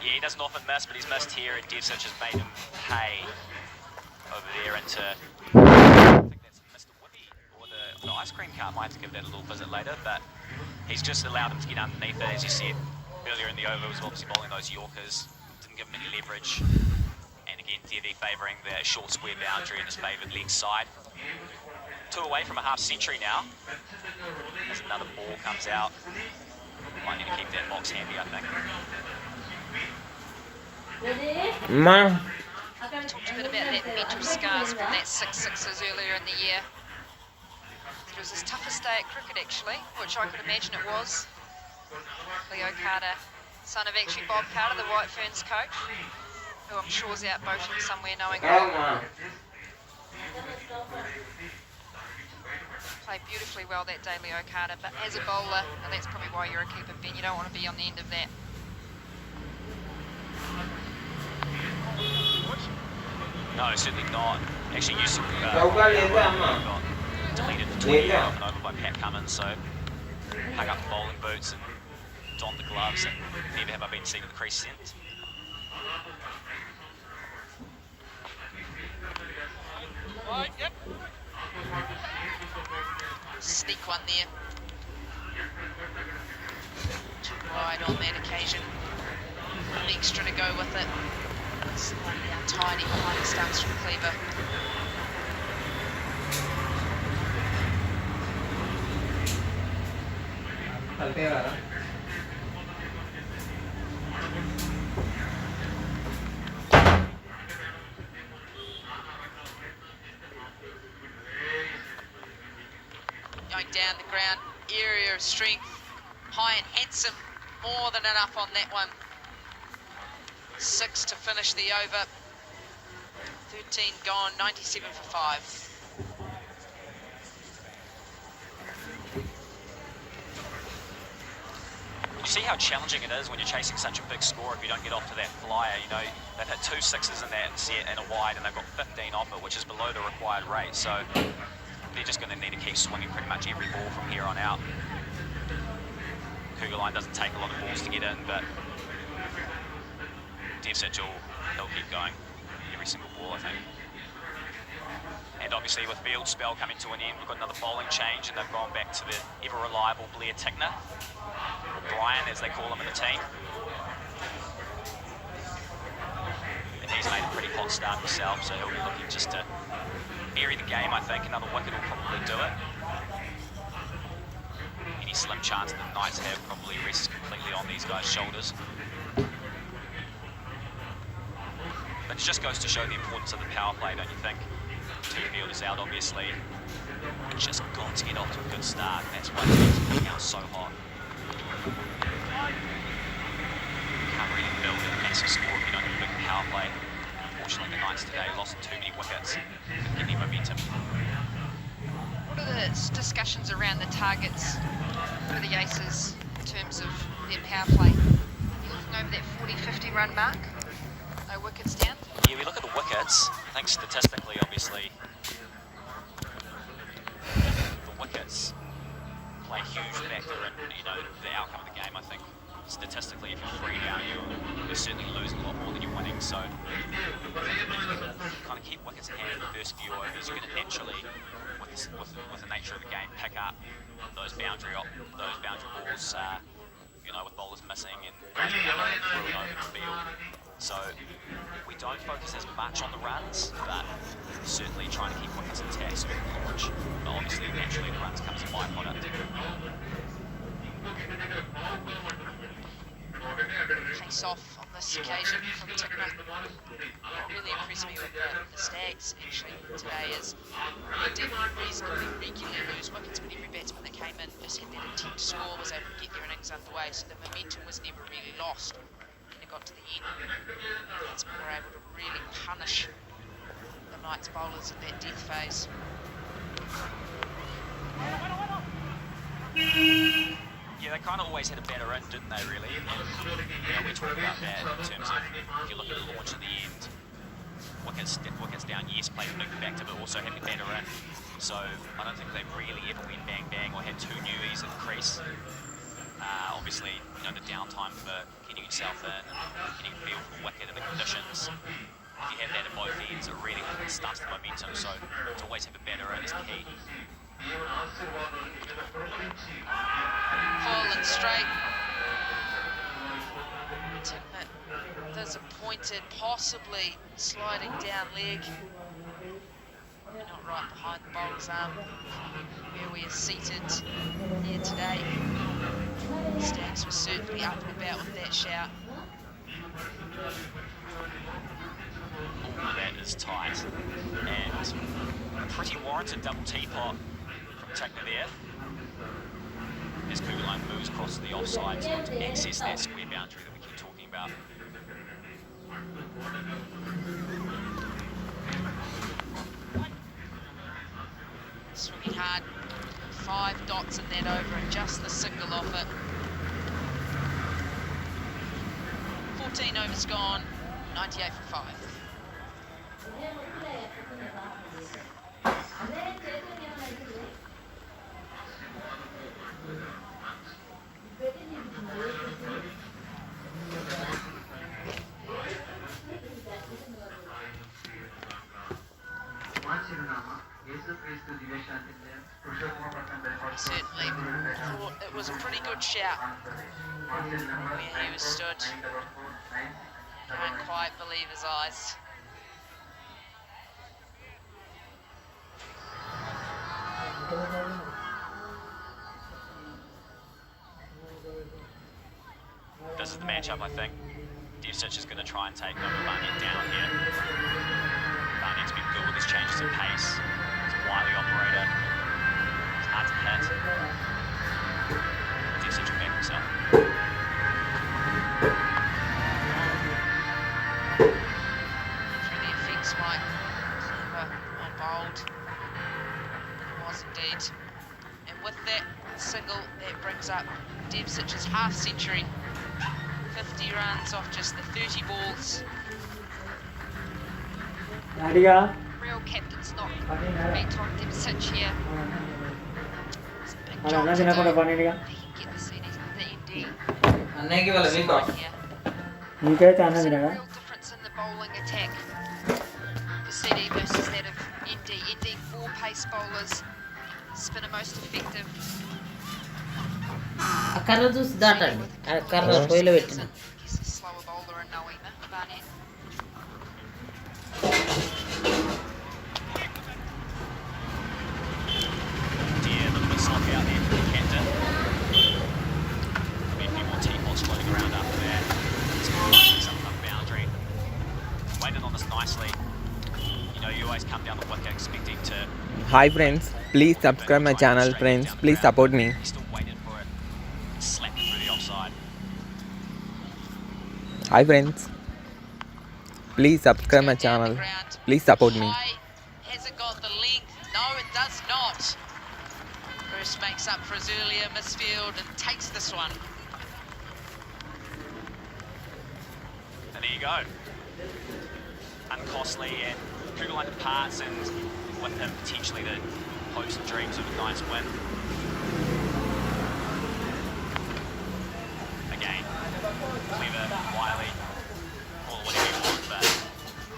Yeah, he doesn't often miss, but he's missed here, and Devicic has made him pay over there into... I think that's Mr. Whippy, or the ice cream cart. Might have to give that a little visit later, but he's just allowed him to get underneath it. As you said earlier in the over, was obviously bowling those Yorkers, didn't give him any leverage. And again, Devi favouring the short square boundary in his favoured leg side. 2 away from a half century now. As another ball comes out. Might need to keep that box handy, I think. Ma. Talked a bit about that mental scars from that 6 sixes earlier in the year. It was his toughest day at cricket actually, which I could imagine it was. Leo Carter, son of actually Bob Carter, the White Ferns coach, who I'm sure is out boating somewhere knowing played beautifully well that day, Leo Carter, but as a bowler, and that's probably why you're a keeper, Ben, you don't want to be on the end of that. No, certainly not. Actually, Yusuf got deleted the 20 off and over by Pat Cummins, so hung up the bowling boots and donned the gloves, and never have I been seen at the crease since. Sneak one there. Too wide on that occasion. An extra to go with it. Slightly untidy behind the stumps from Cleaver. Going down the ground, area of strength, high and handsome, more than enough on that one. 6 to finish the over, 13 gone, 97 for 5. You see how challenging it is when you're chasing such a big score if you don't get off to that flyer. You know, they've had 2 sixes in that set and a wide, and they've got 15 off it, which is below the required rate. So they're just going to need to keep swinging pretty much every ball from here on out. Cougar line doesn't take a lot of balls to get in, but Devicic he'll keep going every single ball, I think. And obviously with Field's spell coming to an end, we've got another bowling change, and they've gone back to the ever-reliable Blair Tickner, or Brian as they call him in the team. And he's made a pretty hot start himself, so he'll be looking just to vary the game, I think. Another wicket will probably do it. Any slim chance that the Knights have probably rests completely on these guys' shoulders. But it just goes to show the importance of the power play, don't you think? 2 fielders out, obviously. Just got to get off to a good start. That's why the team's coming out so hot. Can't really build a massive score if you don't have a big power play. Unfortunately, the Knights today lost too many wickets. Give me momentum. What are the discussions around the targets for the Aces in terms of their power play? Are you looking over that 40-50 run mark? No wickets down? Yeah, we look at the wickets. I think statistically, obviously, the wickets play a huge factor in, you know, the outcome of the game. I think statistically, if you're 3 down, you're certainly losing a lot more than you're winning. So, kind of keep wickets in hand in the first few overs. You're going to naturally, with the nature of the game, pick up those boundary balls. You know, with bowlers missing and through and over the field. So we don't focus as much on the runs, but certainly trying to keep wickets intact so we can launch. But obviously, naturally, the runs come as a byproduct. Face off on this occasion from Tickner. What really impressed me with the Stags actually today is they did reasonably regularly lose wickets, but every batsman that came in just had that intent to score, was able to get their innings underway, so the momentum was never really lost when it got to the end. The batsmen were able to really punish the Knights bowlers in that death phase. kind of always had a better in, didn't they, really? And we talked about that in terms of, if you look at the launch at the end, wickets down, yes, played a big factor, but also had the better in. So I don't think they really ever went bang or had two newies in the crease. Obviously, the downtime for getting yourself in and getting a feel for the wicket and the conditions. If you have that at both ends, it really starts the momentum. So to always have a better in is key. Full and straight. Ticknet disappointed, possibly sliding down leg. Not right behind the bowler's arm, where we are seated here today. Stacks was certainly up and about with that shout. All of that is tight, and a pretty warranted double teapot from Tickner there. As Kugelheim moves across to the offside to access that square boundary that we keep talking about. Swinging hard, 5 dots in that over and just the single off it. 14 overs gone, 98 for 5. Certainly thought it was a pretty good shout where he was stood. Can't quite believe his eyes. This is the matchup, I think. Devsich is going to try and take Barnett down here. Barnett's been good with his changes of pace. He's a wily operator. It's hard to hit. Devsich will back himself. Through the effects, Mike. Clever and bold. It was indeed. And with that single, that brings up Devsich's half century. 50 runs off just the 30 balls. Real captain's knock. Beat on Devsich here. It's a big job to do. He can get the series with the ND. అన్నయ్యకి వాళ్ళ week off There's a real difference in the bowling attack for CD versus that of ND. ND 4 pace bowlers, spinner most effective. ఆ కర్ర చూసి దాటండి ఆ కర్ర పొయ్యిలో పెట్టిన He's a slower bowler in Noema, Barnett. Yeah, a little bit soft out there for the captain. Maybe a few more teapots floating around after that. It's going to be something up boundary. Waited on this nicely. You always come down the wicket expecting to... Hi friends, please subscribe my channel friends, please support me. He still waited for it. Slapped it through the offside. Hi friends, please subscribe my channel, please support me. Has it got the length? No, it does not. Bruce makes up for his earlier misfield and takes this one. And there you go. Uncostly, and Kugelheim departs, and with him potentially the hopes and dreams of a nice win. Again, clever, wily, call it whatever you want, but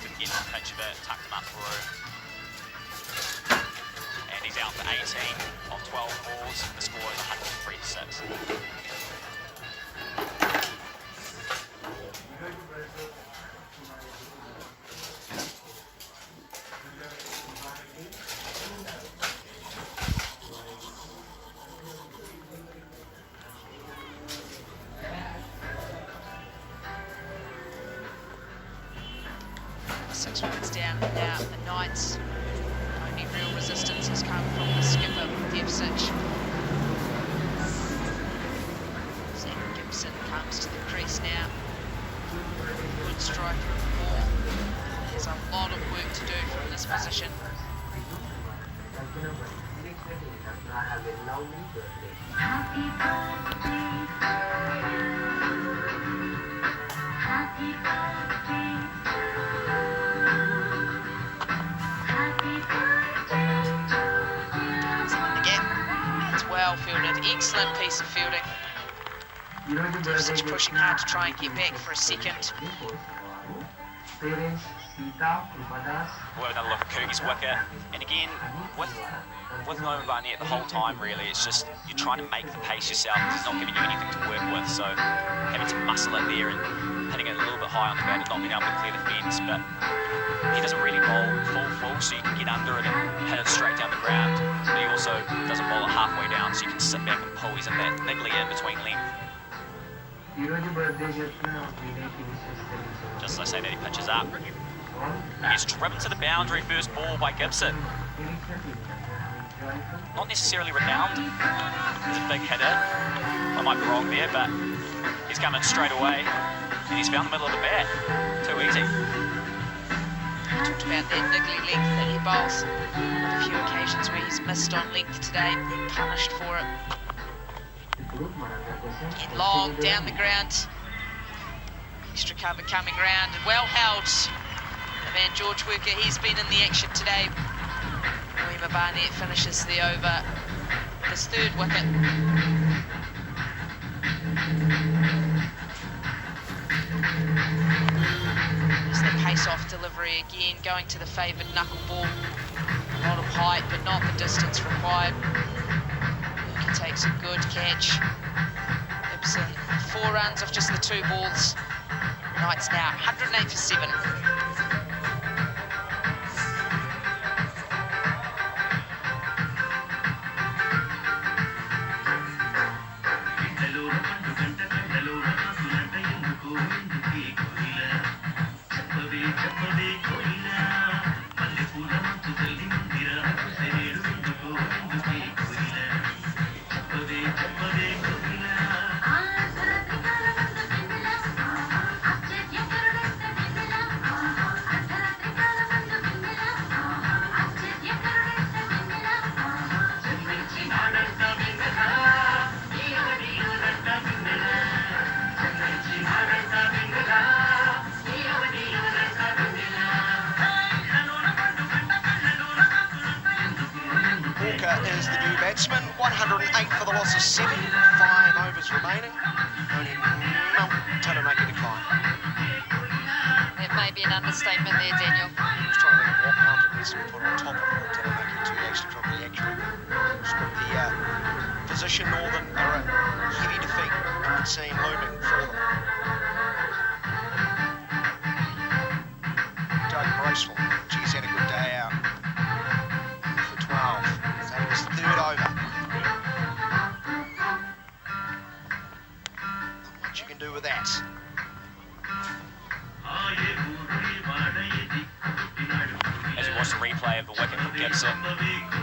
didn't get to the pitch of it, tucked him up through. And he's out for 18 of 12 balls. The score is 103 to 6. Six wickets down now. The Knights, only real resistance has come from the skipper, Devsich. Sam Gibson comes to the crease now. Good striker of the ball. There's a lot of work to do from this position. Again, it's well fielded. Excellent piece of fielding. Devsic pushing hard to try and get back for a second. We'll have another look at Coogie's wicket. And again, with Nova Barnett the whole time, really, it's just you're trying to make the pace yourself because he's not giving you anything to work with. So having to muscle it there and hitting it a little bit high on the bat and not being able to clear the fence. But he doesn't really bowl full, so you can get under it and hit it straight down the ground. But he also doesn't bowl it halfway down, so you can sit back and pull. He's in that niggly in between length. Just as I say that, he pitches up. He gets driven to the boundary, first ball by Gibson. Not necessarily renowned as a big hitter. I might be wrong there, but he's coming straight away and he's found the middle of the bat. Too easy. We talked about that niggly length that he bowls. A few occasions where he's missed on length today, been punished for it. Get long down the ground. Extra cover coming round and well held. The man George Worker, he's been in the action today. Nova Barnett finishes the over with his third wicket. There's the pace-off delivery again, going to the favoured knuckleball. A lot of height, but not the distance required. Worker takes a good catch. Gibson, 4 runs off just the 2 balls. Knights now 108 for 7. Is the new batsman, 108 for the loss of 7, 5 overs remaining. Only to make a decline. That may be an understatement there, Daniel. I was trying to think of what mountain needs to be put on top of it to make it to actually drop the actual. The position Northern are a heavy defeat would seem looming for them. Doug Bracewell, geez, had a good day out. For 12. That was the third over. Not much you can do with that. As we watch the replay of the wicket from Gibson,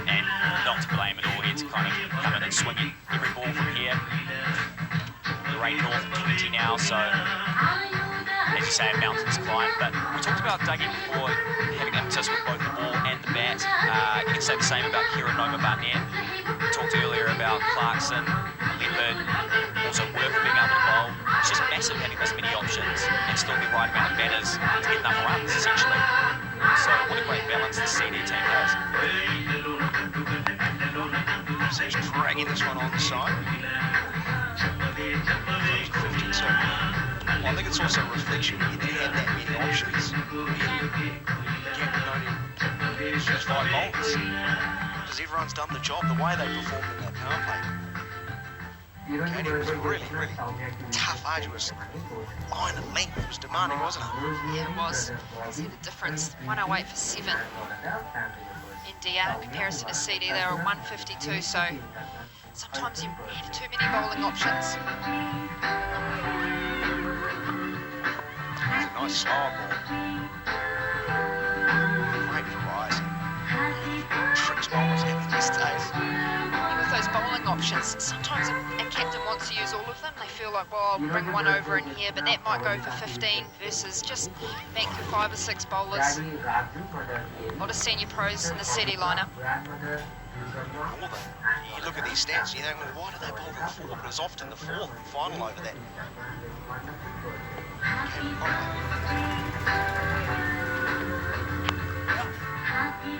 and not to blame at all here to kind of come in and swing it every ball from here. The rain north of 20 now, so as you say, mountains climb. But we talked about Dougie before having impetus with both the ball and the bat. You can say the same about Kieran Nova Barnett. We talked earlier about Clarkson, Leopard, also Worker being able to bowl. It's just massive having this many options and still the right amount of batters to get enough runs, essentially. So what a great balance the CD team has. So he's dragging this one on the side. 52. Well, I think it's also a reflection that he had that many options. Again, only used 5 bowlers. Because everyone's done the job the way they performed in that power play. Katie was really tough, arduous line and length. It was demanding, wasn't it? Yeah, it was. See the difference. 108 for 7. In DR, in comparison to CD, they were 152, so sometimes you have too many bowling options. It's a nice slow ball. Great variety. Tricks bowlers have these days. Yeah, with those bowling options, sometimes a captain wants to use all of them. They feel like, well, I'll bring one over in here, but that might go for 15 versus just bank your 5 or 6 bowlers. A lot of senior pros in the CD lineup. Northern. You look at these stats and you think, well, why did they bowl in 4? But it was often the 4th final over that.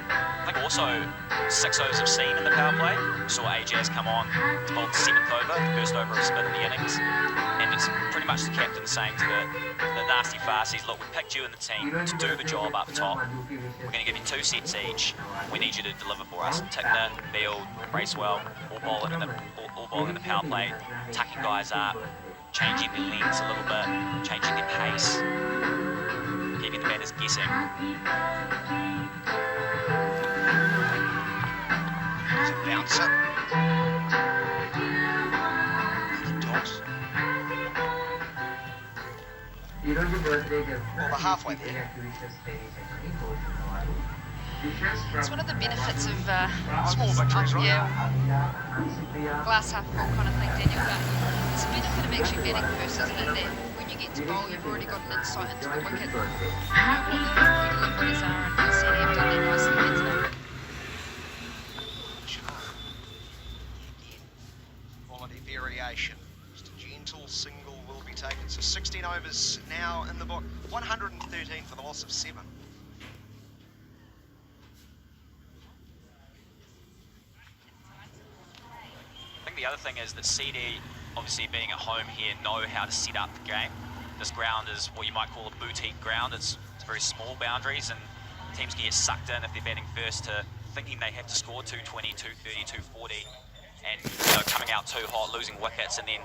I think also 6 overs of seam in the power play. We saw AJ's come on, bowled the 7th over, the first over of spin in the innings. And it's pretty much the captain saying to the nasty fasties, look, we picked you in the team to do the job up top. We're going to give you 2 sets each. We need you to deliver for us. Tickner, Beal, Bracewell, all bowling in the power play, tucking guys up, changing their lengths a little bit, changing their pace, keeping the batters guessing. Bouncer. The Dogs. Well, we're halfway there. It's one of the benefits of Small victories, right? glass half full kind of thing, Daniel, but it's a benefit of actually batting first, isn't it, that when you get to bowl, you've already got an insight into the wicket. You know what the deliveries are, and you see they've done that nicely here today. Quality variation. Just a gentle single will be taken. So 16 overs now in the book. 113 for the loss of 7. I think the other thing is that CD, obviously being at home here, know how to set up the game. This ground is what you might call a boutique ground. It's very small boundaries, and teams can get sucked in if they're batting first to thinking they have to score 220, 230, 240, and coming out too hot, losing wickets, and then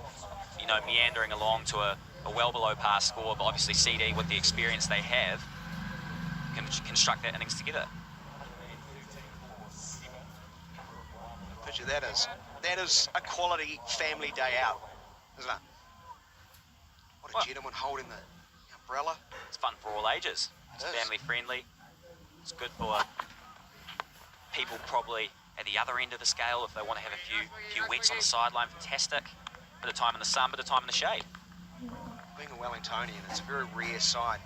meandering along to a well below par score. But obviously CD, with the experience they have, can construct that innings together. Picture that is. That is a quality family day out, isn't it? What a gentleman holding the umbrella. It's fun for all ages. It's family friendly. It's good for people probably at the other end of the scale if they want to have a few wets on the sideline. Fantastic. Bit of time in the sun, bit of time in the shade. Being a Wellingtonian, it's a very rare sight.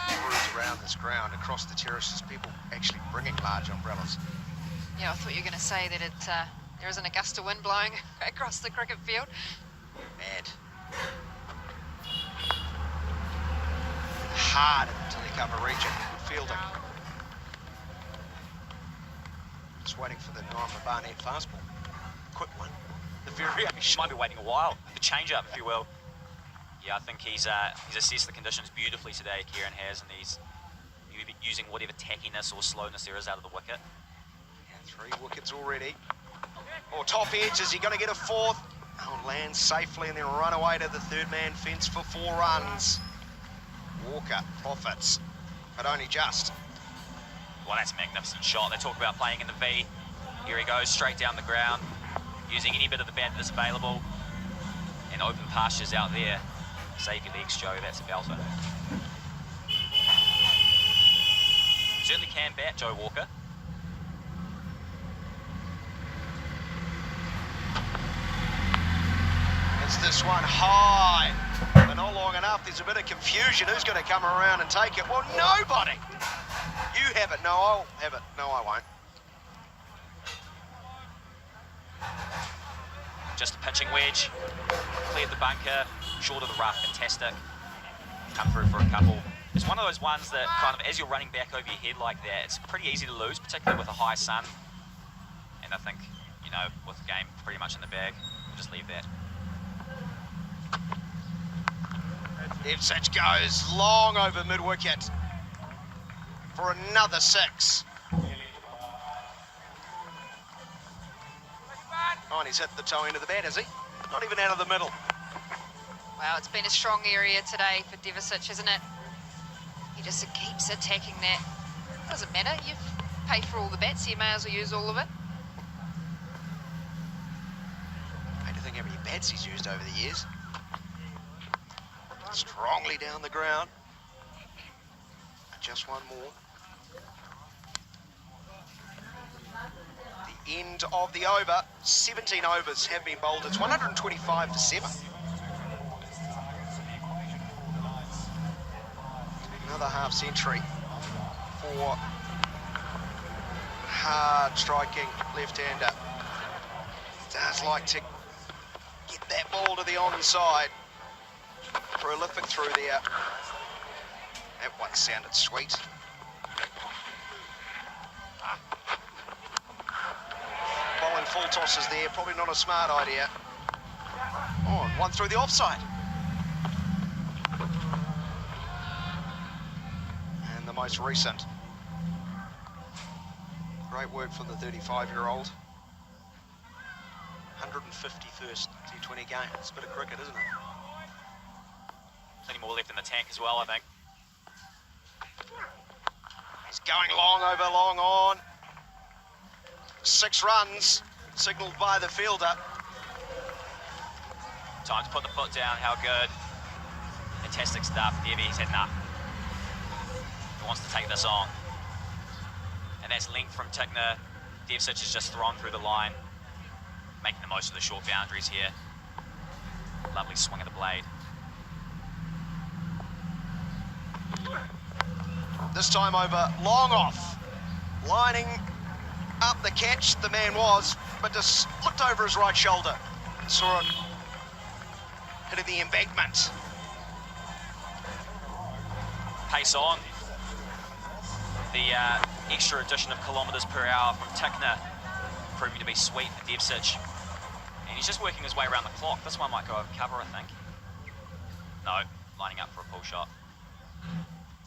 Cruise around this ground, across the terraces, people actually bringing large umbrellas. Yeah, I thought you were going to say that there is an a gust of wind blowing across the cricket field. Mad. Hard in the Telecover region. Good fielding. Just waiting for the Norma Barnett fastball. Quick one. The variation. Might be waiting a while. The change-up, if you will. Yeah, I think he's assessed the conditions beautifully today, Kieran has, and he's using whatever tackiness or slowness there is out of the wicket. Yeah, 3 wickets already. Oh, top edge, is he going to get a 4th? Oh, lands safely and then run away to the 3rd man fence for 4 runs. Walker profits, but only just. Well, that's a magnificent shot. They talk about playing in the V. Here he goes, straight down the ground, using any bit of the bat that's available, and open pastures out there. Save your legs, Joe, that's a belter. Certainly can bat, Joe Walker. It's this one high, but not long enough. There's a bit of confusion. Who's going to come around and take it? Well, nobody. You have it. No, I'll have it. No, I won't. Just a pitching wedge, cleared the bunker, short of the rough, fantastic. Come through for a couple. It's one of those ones that kind of, as you're running back over your head like that, it's pretty easy to lose, particularly with a high sun. And I think, with the game pretty much in the bag, we'll just leave that. Ipswich goes long over mid-wicket for another 6. Oh, and he's hit the toe end of the bat, has he? Not even out of the middle. Wow, it's been a strong area today for Devicic, isn't it? He just keeps attacking that. Doesn't matter, you've paid for all the bats, so you may as well use all of it. I don't think how many bats he's used over the years. Strongly down the ground. Just one more. The end of the over. 17 overs have been bowled. It's 125 for 7. Another half century for hard striking left-hander. Does like to get that ball to the onside. Prolific through there. That one sounded sweet. Bowling full tosses there, probably not a smart idea. Oh, and one through the offside. And the most recent. Great work from the 35-year-old. 151st T20 game. It's a bit of cricket, isn't it? Plenty more left in the tank as well, I think. He's going long over long on. 6 runs, signalled by the fielder. Time to put the foot down, how good. Fantastic stuff. Devi, he said nah. He wants to take this on. And that's length from Tickner. Devsic has just thrown through the line, making the most of the short boundaries here. Lovely swing of the blade. This time over long off. Lining up the catch, the man was, but just looked over his right shoulder. Saw it hit the embankment. Pace on. The extra addition of kilometres per hour from Tickner proving to be sweet for Devsic. And he's just working his way around the clock. This one might go over cover, I think. No, lining up for a pull shot.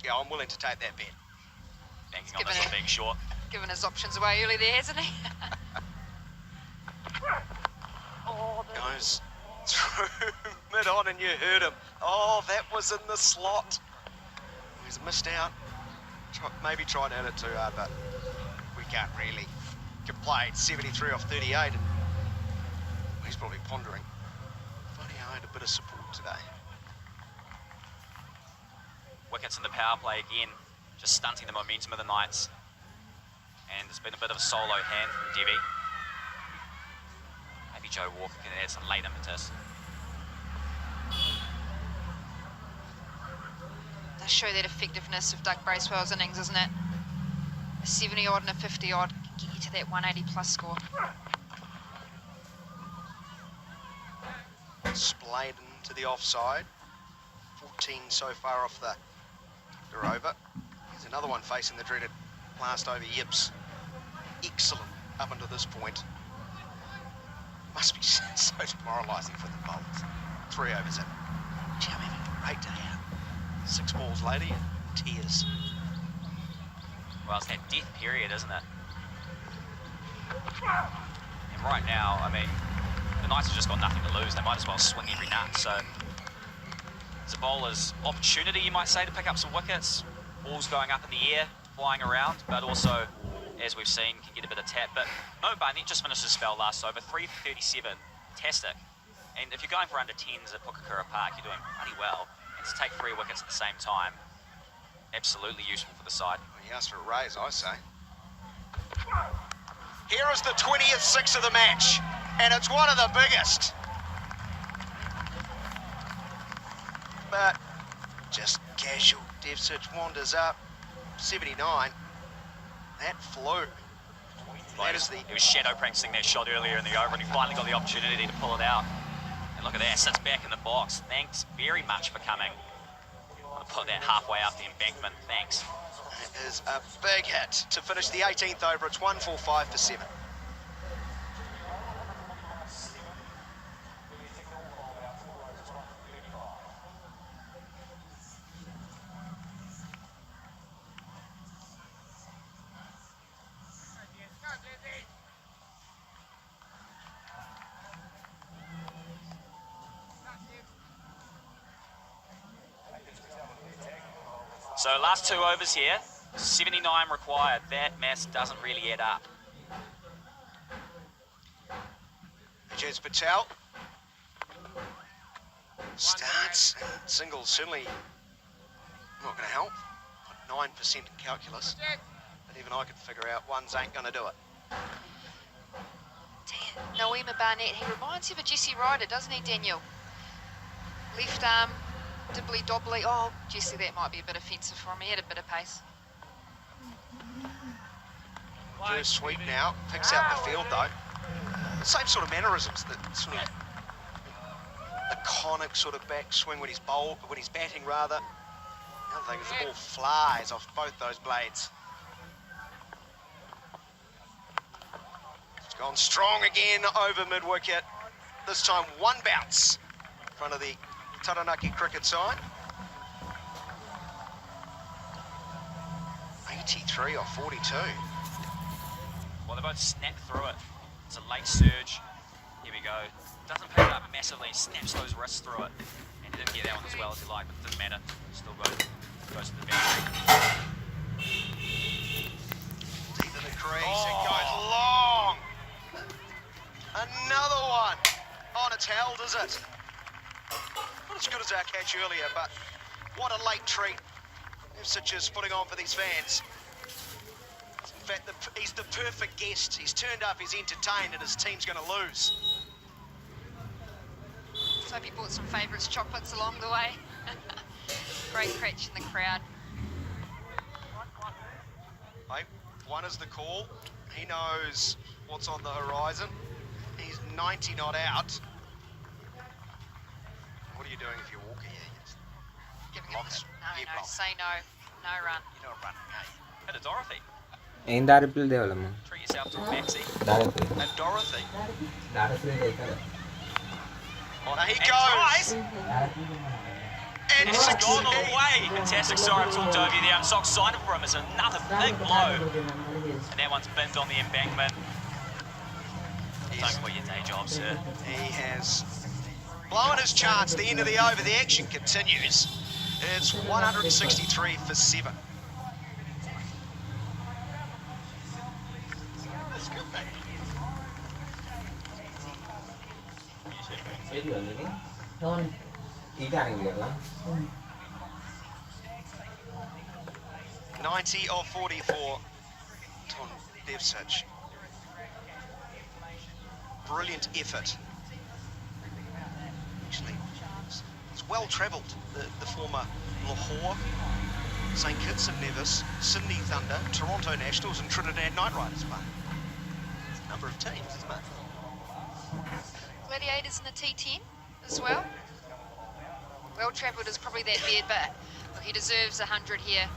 Yeah, I'm willing to take that bet. Banking on this one being short. Given his options away early there, hasn't he? Goes through mid-on and you heard him. Oh, that was in the slot. He's missed out. Maybe tried to hit it too hard, but we can't really complain. 73 off 38, and he's probably pondering. Funny, I had a bit of support today. Wickets in the power play again, just stunting the momentum of the Knights. And there's been a bit of a solo hand from Devi. Maybe Joe Walker can add some late impetus. Does show that effectiveness of Doug Bracewell's innings, isn't it? A 70 odd and a 50 odd can get you to that 180 plus score. Splayed into the offside. 14 so far off the over. There's another one facing the dreaded blast over Yips. Excellent up until this point. Must be so demoralising for the bowlers. 3 overs in. Gee, I'm having a great day out. 6 balls later, tears. Well, it's that death period, isn't it? And right now, I mean, the Knights have just got nothing to lose. They might as well swing every nut. So it's a bowler's opportunity, you might say, to pick up some wickets. Balls going up in the air, flying around, but also, as we've seen, can get a bit of tap. But no, Barnett just finished his spell last over, 3 for 37, fantastic. And if you're going for under 10s at Pukakura Park, you're doing pretty well. And to take 3 wickets at the same time, absolutely useful for the side. Well, he asked for a raise, I say. Here is the 20th 6 of the match, and it's one of the biggest. But just casual. Devsic wanders up. 79. That flew. That is the... He was shadow practicing that shot earlier in the over, and he finally got the opportunity to pull it out. And look at that, sits back in the box. Thanks very much for coming. I'll put that halfway up the embankment. Thanks. That is a big hit to finish the 18th over. It's 145 for 7. So last 2 overs here, 79 required. That mass doesn't really add up. Jez Patel starts, and singles certainly not going to help. 9% in calculus, but even I could figure out ones ain't going to do it. Noema Barnett, he reminds you of a Jesse Ryder, doesn't he, Daniel? Left arm, dibbly-dobbly. Oh, Jesse, that might be a bit offensive for him. He had a bit of pace. First sweep now, picks out the field though. The same sort of mannerisms, that sort of iconic sort of back swing when he's batting rather. The other thing is the ball flies off both those blades. It's gone strong again over mid-wicket. This time one bounce in front of the Taranaki cricket side. 83 or 42. Well, they both snapped through it. It's a late surge. Here we go. Doesn't pick it up massively, snaps those wrists through it. And he didn't get that one as well as he liked, but it didn't matter. Still goes to the boundary. Deep in the crease, it goes long. Another one. Oh, and it's held, is it? Not as good as our catch earlier, but what a late treat Ipswich is putting on for these fans. In fact, he's the perfect guest. He's turned up, he's entertained, and his team's going to lose. So hope you bought some favourites chocolates along the way. Great Cric in the crowd. Hey, one is the call. He knows what's on the horizon. He's 90 not out. What are you doing if you walk here? Giving him no, say no. No run. You don't run, hey. Hit a Dorothy. Ain't that a pill development? Treat yourself to a maxi. And Dorothy. Oh, now he And goes. tries. And It's six. gone all the way. Fantastic sorry talked over there. I'm so excited for him. It's another big blow. And that one's binned on the embankment. Don't quit your day job, sir. He has blown his chance. The end of the over. The action continues. It's 163 for 7. That's good, mate. Don't. 90 of 44. Ton Devsic. Brilliant effort. Actually, it's well travelled. The former Lahore, St Kitts and Nevis, Sydney Thunder, Toronto Nationals and Trinidad Knight Riders won. It's a number of teams, isn't it? Gladiators in the T10 as well. Well travelled is probably that bad, but look, he deserves 100 here.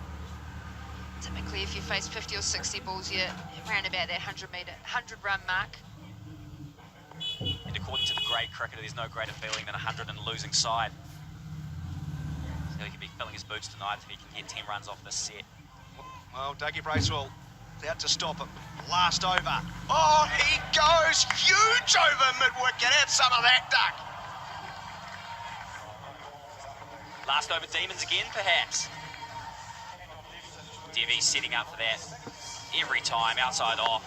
Typically, if you face 50 or 60 balls, you're around about that 100 run mark. And according to the great cricketer, there's no greater feeling than 100 in a losing side. So he could be filling his boots tonight if he can get 10 runs off this set. Well, Dougie Bracewell is out to stop him. Last over. Oh, he goes huge over mid-wicket. Have some of that, Duck. Last over demons again, perhaps. Devi's setting up for that every time, outside off.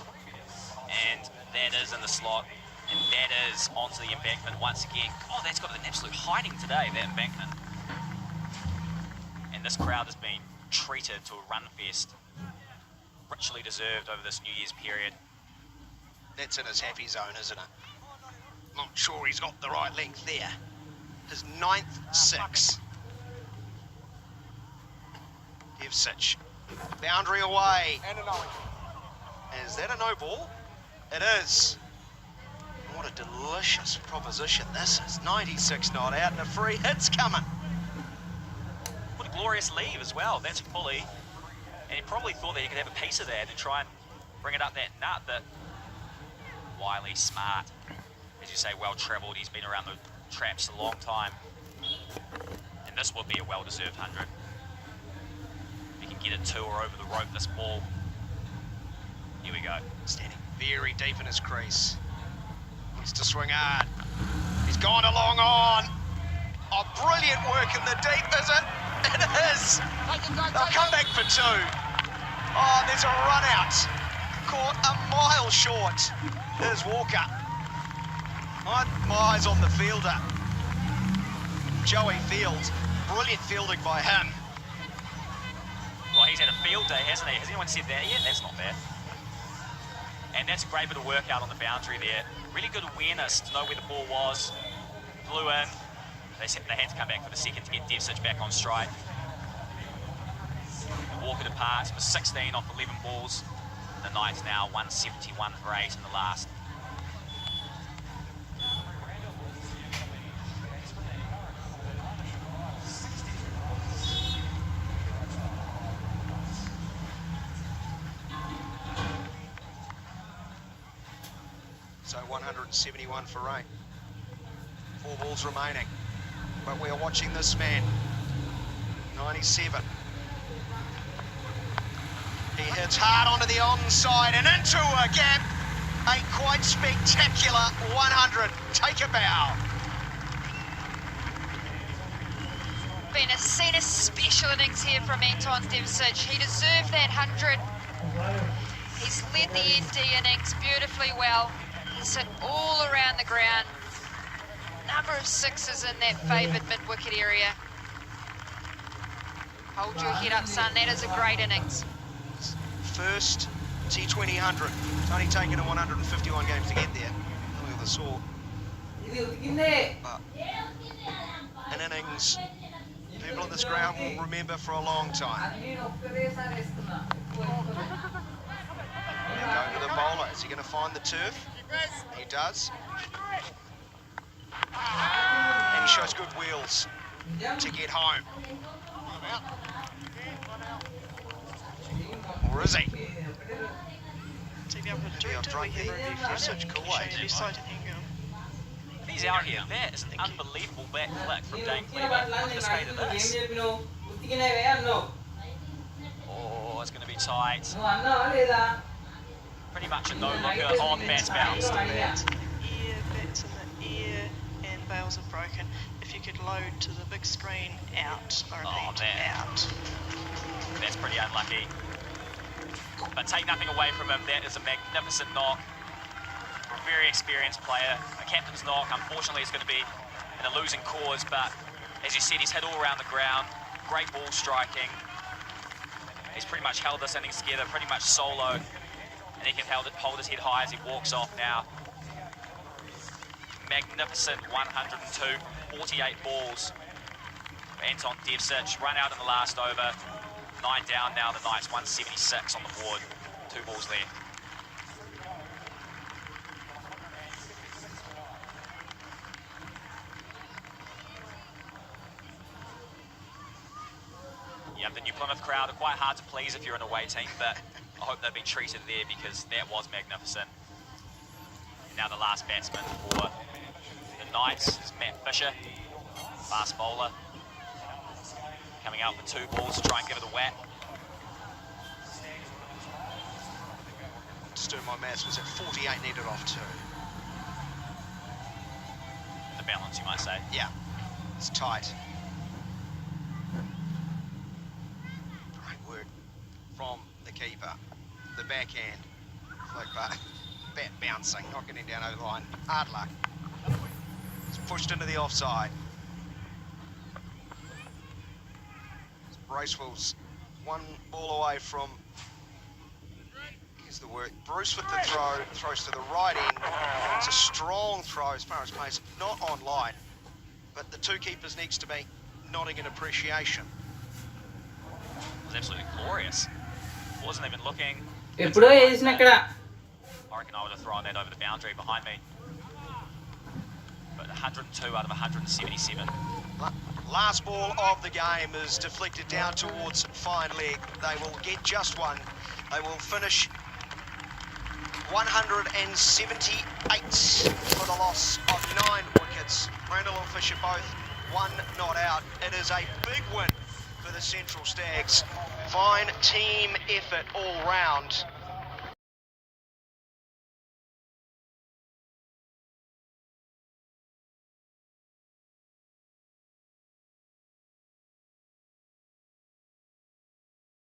And that is in the slot. And that is onto the embankment once again. Oh, that's got an absolute hiding today, that embankment. And this crowd has been treated to a run fest. Richly deserved over this New Year's period. That's in his happy zone, isn't it? Not sure he's got the right length there. His 9th 6. Devsic. Boundary away. Is that a no ball? It is. What a delicious proposition this is. 96 not out and a free hit's coming. What a glorious leave as well. That's fully. And he probably thought that he could have a piece of that and try and bring it up that nut, but wily, smart. As you say, well-travelled. He's been around the traps a long time. And this would be a well-deserved 100. If he can get it to or over the rope, this ball. Here we go. Standing very deep in his crease. Wants to swing hard. He's gone along on. Oh, brilliant work in the deep, is it? It is. They'll come back for 2. Oh, there's a run out. Caught a mile short. There's Walker. My eyes on the fielder. Joey Fields. Brilliant fielding by him. Well, he's had a field day, hasn't he? Has anyone said that yet? That's not bad. And that's a great bit of work out on the boundary there. Really good awareness to know where the ball was. Blew in. They said they had to come back for the second to get Devsic back on strike. Walker departs for 16 off 11 balls. The Knights now 171 for 8 in the last. So 171 for 8. 4 balls remaining. But we are watching this man. 97. He hits hard onto the onside and into a gap. A quite spectacular 100. Take a bow. Seen a special innings here from Anton Devsic. He deserved that 100. He's led the ND innings beautifully well. He's hit all around the ground. Number of sixes in that favoured mid-wicket area. Hold your head up, son. That is a great innings. First T20 100. It's only taken him 151 games to get there. Look at the score. But an innings people on this ground will remember for a long time. Going to the bowler. Is he going to find the turf? He does. And he shows good wheels to get home. Or is he? He's out here. That is an unbelievable back flick from Dane Cleaver. Look at the state of this. Oh, it's going to be tight. Pretty much a no-looker on bats bounced. Bats in the ear, and bails have broken. If you could load to the big screen, out. I repeat, out. That's pretty unlucky. But take nothing away from him. That is a magnificent knock. A very experienced player. A captain's knock. Unfortunately, it's going to be in a losing cause, but as you said, he's hit all around the ground. Great ball striking. He's pretty much held this innings together, pretty much solo. And he can hold his head high as he walks off now. Magnificent 102, 48 balls. Anton Devsic run out in the last over. 9 down now, the Knights 176 on the board. 2 balls left. Yeah, the New Plymouth crowd are quite hard to please if you're an away team, but I hope they've been treated there because that was magnificent. And now the last batsman for the Knights is Matt Fisher, fast bowler. Coming out for 2 balls to try and give it a whack. Just doing my maths, was it 48 needed off 2? The balance, you might say. Yeah, it's tight. Great work from the keeper. The backhand, flick bat bouncing, not getting down over the line. Hard luck. It's pushed into the offside. Bracewell's 1 ball away from, here's the word, Bruce with the throw, throws to the right end. It's a strong throw as far as pace, not on line, but the 2 keepers needs to be nodding in appreciation. It was absolutely glorious. Wasn't even looking. I reckon I would have thrown that over the boundary behind me. But 102 out of 177. Last ball of the game is deflected down towards fine leg. They will get just one. They will finish 178 for the loss of 9 wickets. Randall and Fisher both 1 not out. It is a big win for the Central Stags. Fine team effort all round.